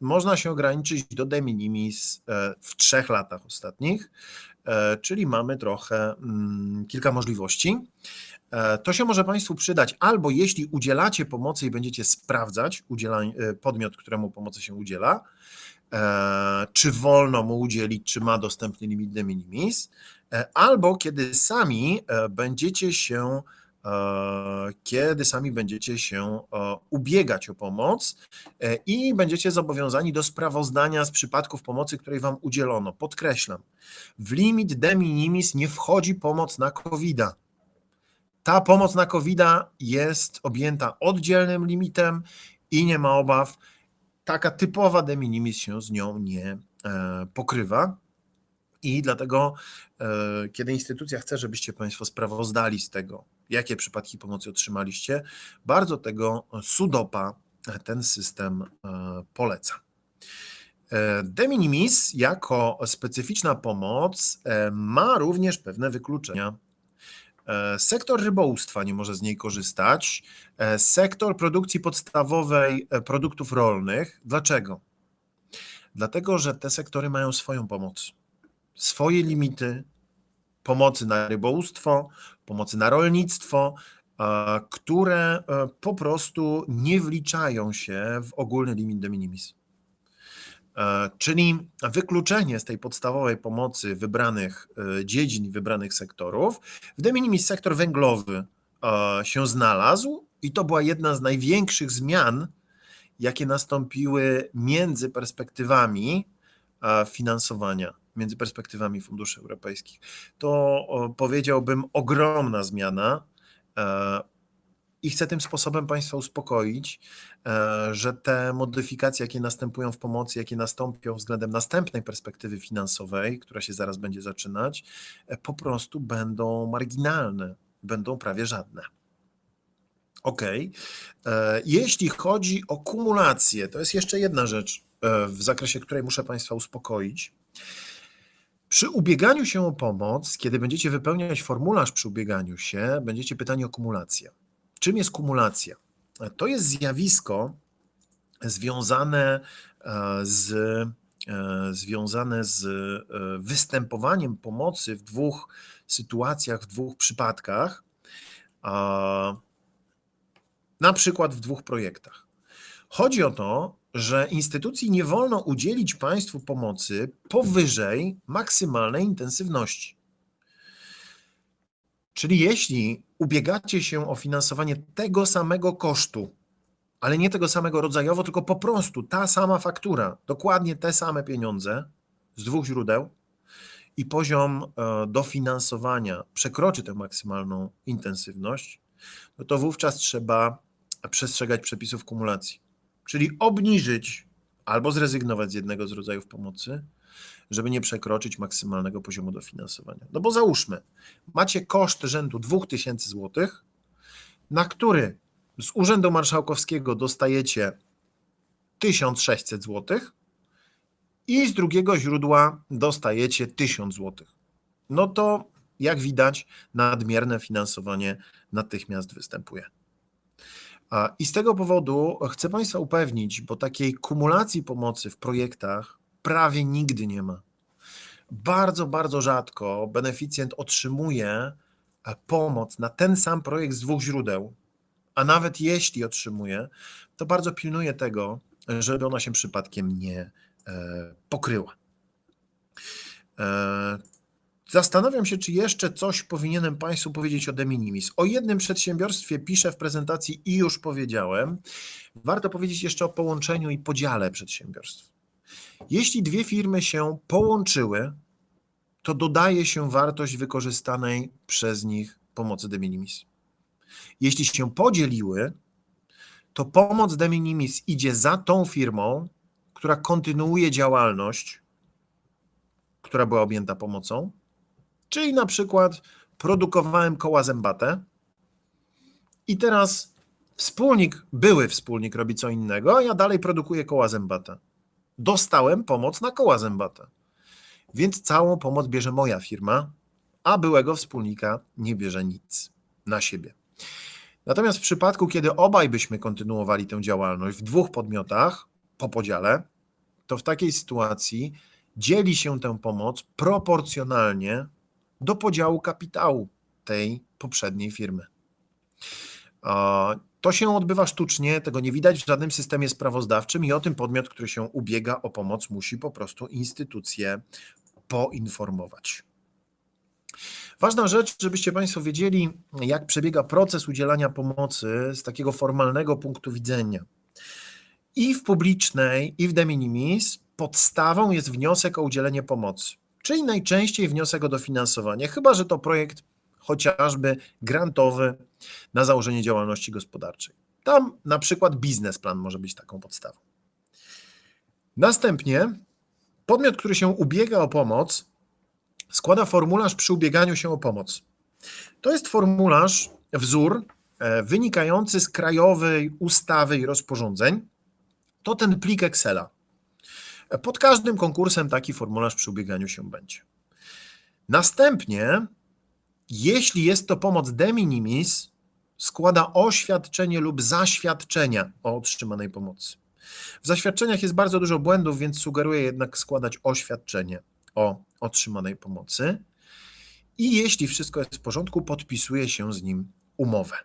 w 3 latach ostatnich, czyli mamy trochę kilka możliwości. To się może Państwu przydać albo jeśli udzielacie pomocy i będziecie sprawdzać podmiot, któremu pomocy się udziela, czy wolno mu udzielić, czy ma dostępny limit de minimis, albo kiedy sami będziecie się ubiegać o pomoc i będziecie zobowiązani do sprawozdania z przypadków pomocy, której Wam udzielono. Podkreślam, w limit de minimis nie wchodzi pomoc na COVID-a. Ta pomoc na COVID-a jest objęta oddzielnym limitem i nie ma obaw, taka typowa de minimis się z nią nie pokrywa. I dlatego, kiedy instytucja chce, żebyście Państwo sprawozdali z tego, jakie przypadki pomocy otrzymaliście, bardzo tego SUDOP-a ten system poleca. De minimis jako specyficzna pomoc ma również pewne wykluczenia. Sektor rybołówstwa nie może z niej korzystać, sektor produkcji podstawowej produktów rolnych. Dlaczego? Dlatego, że te sektory mają swoją pomoc, swoje limity pomocy na rybołówstwo, pomocy na rolnictwo, które po prostu nie wliczają się w ogólny limit de minimis. Czyli wykluczenie z tej podstawowej pomocy wybranych dziedzin, wybranych sektorów. W de minimis sektor węglowy się znalazł i to była jedna z największych zmian, jakie nastąpiły między perspektywami finansowania, między perspektywami funduszy europejskich. To powiedziałbym ogromna zmiana i chcę tym sposobem Państwa uspokoić, że te modyfikacje, jakie następują w pomocy, jakie nastąpią względem następnej perspektywy finansowej, która się zaraz będzie zaczynać, po prostu będą marginalne, będą prawie żadne. Ok. Jeśli chodzi o kumulację, to jest jeszcze jedna rzecz, w zakresie której muszę Państwa uspokoić. Przy ubieganiu się o pomoc, kiedy będziecie wypełniać formularz przy ubieganiu się, będziecie pytani o kumulację. Czym jest kumulacja? To jest zjawisko związane z występowaniem pomocy w dwóch sytuacjach, w dwóch przypadkach, na przykład w dwóch projektach. Chodzi o to, że instytucji nie wolno udzielić państwu pomocy powyżej maksymalnej intensywności. Czyli jeśli ubiegacie się o finansowanie tego samego kosztu, ale nie tego samego rodzajowo, tylko po prostu ta sama faktura, dokładnie te same pieniądze z dwóch źródeł i poziom dofinansowania przekroczy tę maksymalną intensywność, no to wówczas trzeba przestrzegać przepisów kumulacji, czyli obniżyć albo zrezygnować z jednego z rodzajów pomocy, żeby nie przekroczyć maksymalnego poziomu dofinansowania. No bo załóżmy, macie koszt rzędu 2000 zł, na który z Urzędu Marszałkowskiego dostajecie 1600 zł i z drugiego źródła dostajecie 1000 zł. No to jak widać, nadmierne finansowanie natychmiast występuje. I z tego powodu chcę Państwa upewnić, bo takiej kumulacji pomocy w projektach prawie nigdy nie ma. Bardzo, bardzo rzadko beneficjent otrzymuje pomoc na ten sam projekt z dwóch źródeł, a nawet jeśli otrzymuje, to bardzo pilnuje tego, żeby ona się przypadkiem nie pokryła. Zastanawiam się, czy jeszcze coś powinienem Państwu powiedzieć o de minimis. O jednym przedsiębiorstwie piszę w prezentacji i już powiedziałem. Warto powiedzieć jeszcze o połączeniu i podziale przedsiębiorstw. Jeśli dwie firmy się połączyły, to dodaje się wartość wykorzystanej przez nich pomocy de minimis. Jeśli się podzieliły, to pomoc de minimis idzie za tą firmą, która kontynuuje działalność, która była objęta pomocą, czyli na przykład produkowałem koła zębate i teraz były wspólnik robi co innego, a ja dalej produkuję koła zębate. Dostałem pomoc na koła zębate, więc całą pomoc bierze moja firma, a byłego wspólnika nie bierze nic na siebie. Natomiast w przypadku, kiedy obaj byśmy kontynuowali tę działalność w dwóch podmiotach po podziale, to w takiej sytuacji dzieli się tę pomoc proporcjonalnie do podziału kapitału tej poprzedniej firmy. To się odbywa sztucznie, tego nie widać w żadnym systemie sprawozdawczym i o tym podmiot, który się ubiega o pomoc, musi po prostu instytucję poinformować. Ważna rzecz, żebyście Państwo wiedzieli, jak przebiega proces udzielania pomocy z takiego formalnego punktu widzenia. I w publicznej, i w de minimis podstawą jest wniosek o udzielenie pomocy, czyli najczęściej wniosek o dofinansowanie, chyba że to projekt chociażby grantowy na założenie działalności gospodarczej. Tam na przykład biznesplan może być taką podstawą. Następnie podmiot, który się ubiega o pomoc, składa formularz przy ubieganiu się o pomoc. To jest formularz, wzór wynikający z krajowej ustawy i rozporządzeń. To ten plik Excela. Pod każdym konkursem taki formularz przy ubieganiu się będzie. Następnie, jeśli jest to pomoc de minimis, składa oświadczenie lub zaświadczenia o otrzymanej pomocy. W zaświadczeniach jest bardzo dużo błędów, więc sugeruję jednak składać oświadczenie o otrzymanej pomocy i jeśli wszystko jest w porządku, podpisuje się z nim umowę.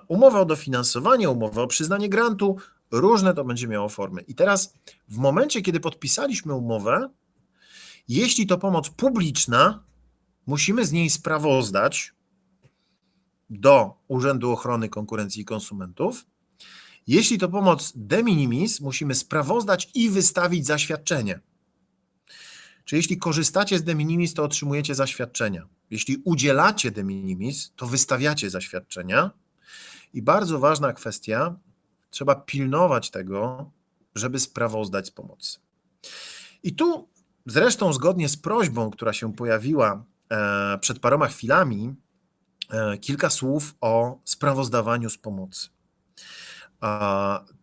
Umowę o dofinansowanie, umowę o przyznanie grantu, różne to będzie miało formy. I teraz w momencie, kiedy podpisaliśmy umowę, jeśli to pomoc publiczna, musimy z niej sprawozdać do Urzędu Ochrony Konkurencji i Konsumentów. Jeśli to pomoc de minimis, musimy sprawozdać i wystawić zaświadczenie. Czyli jeśli korzystacie z de minimis, to otrzymujecie zaświadczenia. Jeśli udzielacie de minimis, to wystawiacie zaświadczenia. I bardzo ważna kwestia, trzeba pilnować tego, żeby sprawozdać z pomocy. I tu zresztą zgodnie z prośbą, która się pojawiła przed paroma chwilami, kilka słów o sprawozdawaniu z pomocy.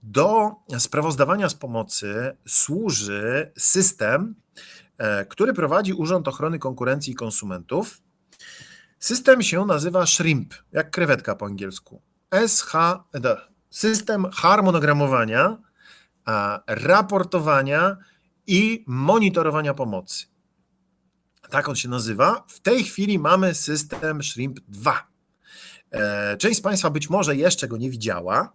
Do sprawozdawania z pomocy służy system, który prowadzi Urząd Ochrony Konkurencji i Konsumentów. System się nazywa SHRIMP, jak krewetka po angielsku. System harmonogramowania, raportowania i monitorowania pomocy. Tak on się nazywa. W tej chwili mamy system SHRIMP 2. Część z Państwa być może jeszcze go nie widziała.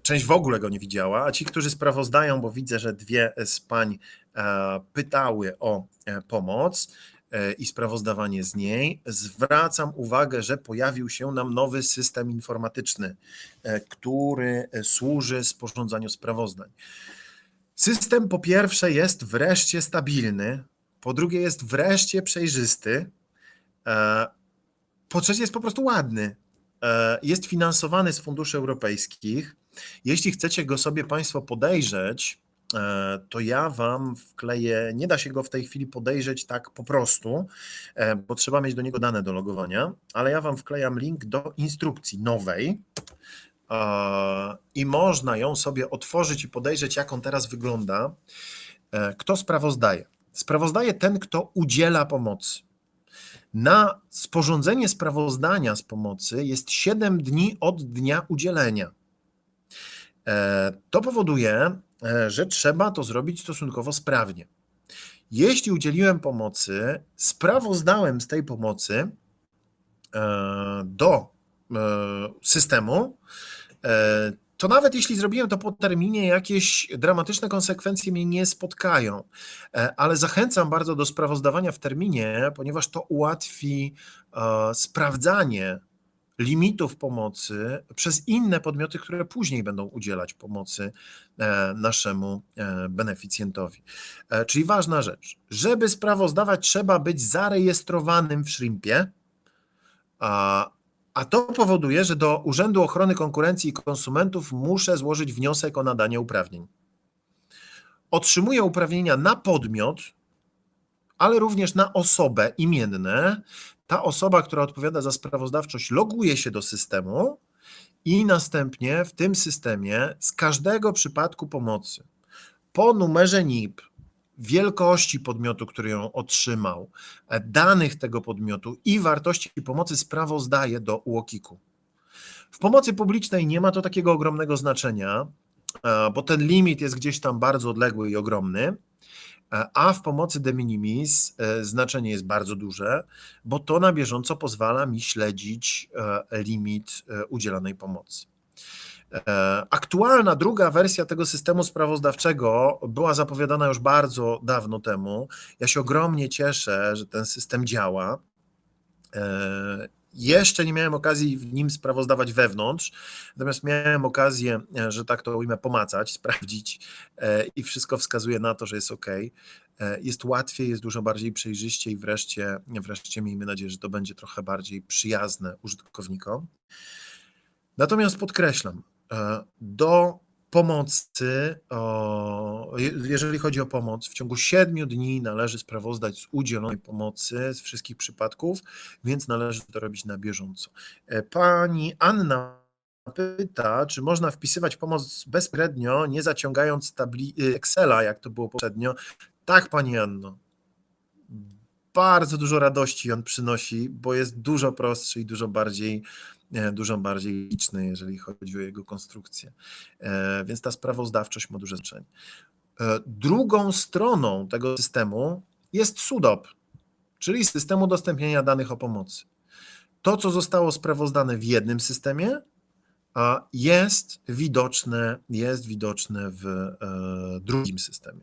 Część w ogóle go nie widziała, a ci, którzy sprawozdają, bo widzę, że dwie z pań pytały o pomoc i sprawozdawanie z niej, zwracam uwagę, że pojawił się nam nowy system informatyczny, który służy sporządzaniu sprawozdań. System po pierwsze jest wreszcie stabilny, po drugie jest wreszcie przejrzysty, po trzecie jest po prostu ładny. Jest finansowany z funduszy europejskich. Jeśli chcecie go sobie Państwo podejrzeć, to ja Wam wkleję, nie da się go w tej chwili podejrzeć tak po prostu, bo trzeba mieć do niego dane do logowania, ale ja Wam wklejam link do instrukcji nowej i można ją sobie otworzyć i podejrzeć, jak on teraz wygląda. Kto sprawozdaje? Sprawozdaje ten, kto udziela pomocy. Na sporządzenie sprawozdania z pomocy jest 7 dni od dnia udzielenia. To powoduje, że trzeba to zrobić stosunkowo sprawnie. Jeśli udzieliłem pomocy, sprawozdałem z tej pomocy do systemu, to nawet jeśli zrobiłem to po terminie, jakieś dramatyczne konsekwencje mnie nie spotkają, ale zachęcam bardzo do sprawozdawania w terminie, ponieważ to ułatwi sprawdzanie limitów pomocy przez inne podmioty, które później będą udzielać pomocy naszemu beneficjentowi. Czyli ważna rzecz, żeby sprawozdawać, trzeba być zarejestrowanym w SHRIMP-ie, a to powoduje, że do Urzędu Ochrony Konkurencji i Konsumentów muszę złożyć wniosek o nadanie uprawnień. Otrzymuję uprawnienia na podmiot, ale również na osobę imienne. Ta osoba, która odpowiada za sprawozdawczość, loguje się do systemu i następnie w tym systemie z każdego przypadku pomocy po numerze NIP, wielkości podmiotu, który ją otrzymał, danych tego podmiotu i wartości pomocy sprawozdaje do UOKiK-u. W pomocy publicznej nie ma to takiego ogromnego znaczenia, bo ten limit jest gdzieś tam bardzo odległy i ogromny, a w pomocy de minimis znaczenie jest bardzo duże, bo to na bieżąco pozwala mi śledzić limit udzielanej pomocy. Aktualna druga wersja tego systemu sprawozdawczego była zapowiadana już bardzo dawno temu. Ja się ogromnie cieszę, że ten system działa. Jeszcze nie miałem okazji w nim sprawozdawać wewnątrz, natomiast miałem okazję, że tak to ujmę, pomacać, sprawdzić i wszystko wskazuje na to, że jest ok. Jest łatwiej, jest dużo bardziej przejrzyście i wreszcie miejmy nadzieję, że to będzie trochę bardziej przyjazne użytkownikom. Natomiast podkreślam, do pomocy, jeżeli chodzi o pomoc, w ciągu 7 dni należy sprawozdać z udzielonej pomocy z wszystkich przypadków, więc należy to robić na bieżąco. Pani Anna pyta, czy można wpisywać pomoc bezpośrednio, nie zaciągając Excela, jak to było poprzednio. Tak, Pani Anno. bardzo dużo radości on przynosi, bo jest dużo prostszy i dużo bardziej liczny, jeżeli chodzi o jego konstrukcję. Więc ta sprawozdawczość ma duże znaczenie. Drugą stroną tego systemu jest SUDOP, czyli system udostępniania danych o pomocy. To, co zostało sprawozdane w jednym systemie, jest widoczne w drugim systemie.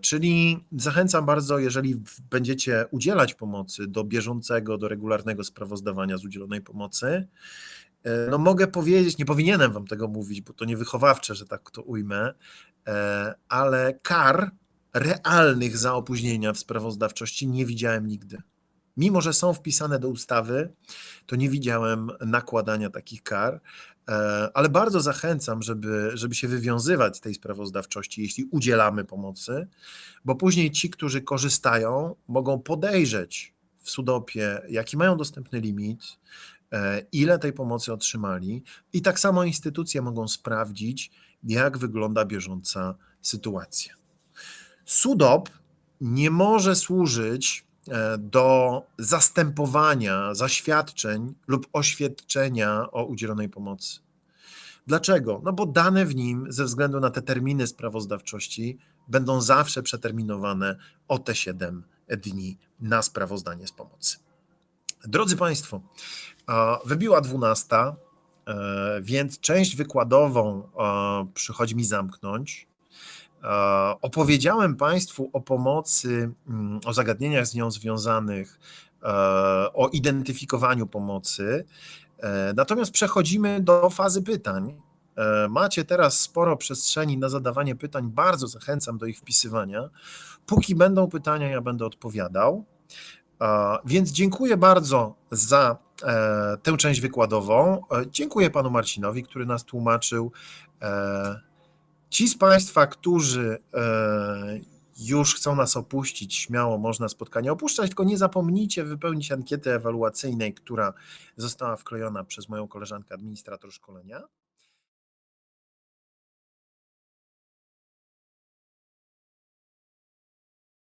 Czyli zachęcam bardzo, jeżeli będziecie udzielać pomocy do bieżącego, do regularnego sprawozdawania z udzielonej pomocy, no mogę powiedzieć, nie powinienem wam tego mówić, bo to niewychowawcze, że tak to ujmę, ale kar realnych za opóźnienia w sprawozdawczości nie widziałem nigdy. Mimo że są wpisane do ustawy, to nie widziałem nakładania takich kar, ale bardzo zachęcam, żeby się wywiązywać z tej sprawozdawczości, jeśli udzielamy pomocy, bo później ci, którzy korzystają, mogą podejrzeć w SUDOP-ie, jaki mają dostępny limit, ile tej pomocy otrzymali, i tak samo instytucje mogą sprawdzić, jak wygląda bieżąca sytuacja. SUDOP nie może służyć do zastępowania zaświadczeń lub oświadczenia o udzielonej pomocy. Dlaczego? No bo dane w nim ze względu na te terminy sprawozdawczości będą zawsze przeterminowane o te 7 dni na sprawozdanie z pomocy. Drodzy Państwo, wybiła 12, więc część wykładową przychodzi mi zamknąć. Opowiedziałem Państwu o pomocy, o zagadnieniach z nią związanych, o identyfikowaniu pomocy, natomiast przechodzimy do fazy pytań. Macie teraz sporo przestrzeni na zadawanie pytań, bardzo zachęcam do ich wpisywania. Póki będą pytania, ja będę odpowiadał. Więc dziękuję bardzo za tę część wykładową. Dziękuję panu Marcinowi, który nas tłumaczył. Ci z Państwa, którzy już chcą nas opuścić, śmiało można spotkanie opuszczać, tylko nie zapomnijcie wypełnić ankiety ewaluacyjnej, która została wklejona przez moją koleżankę administrator szkolenia.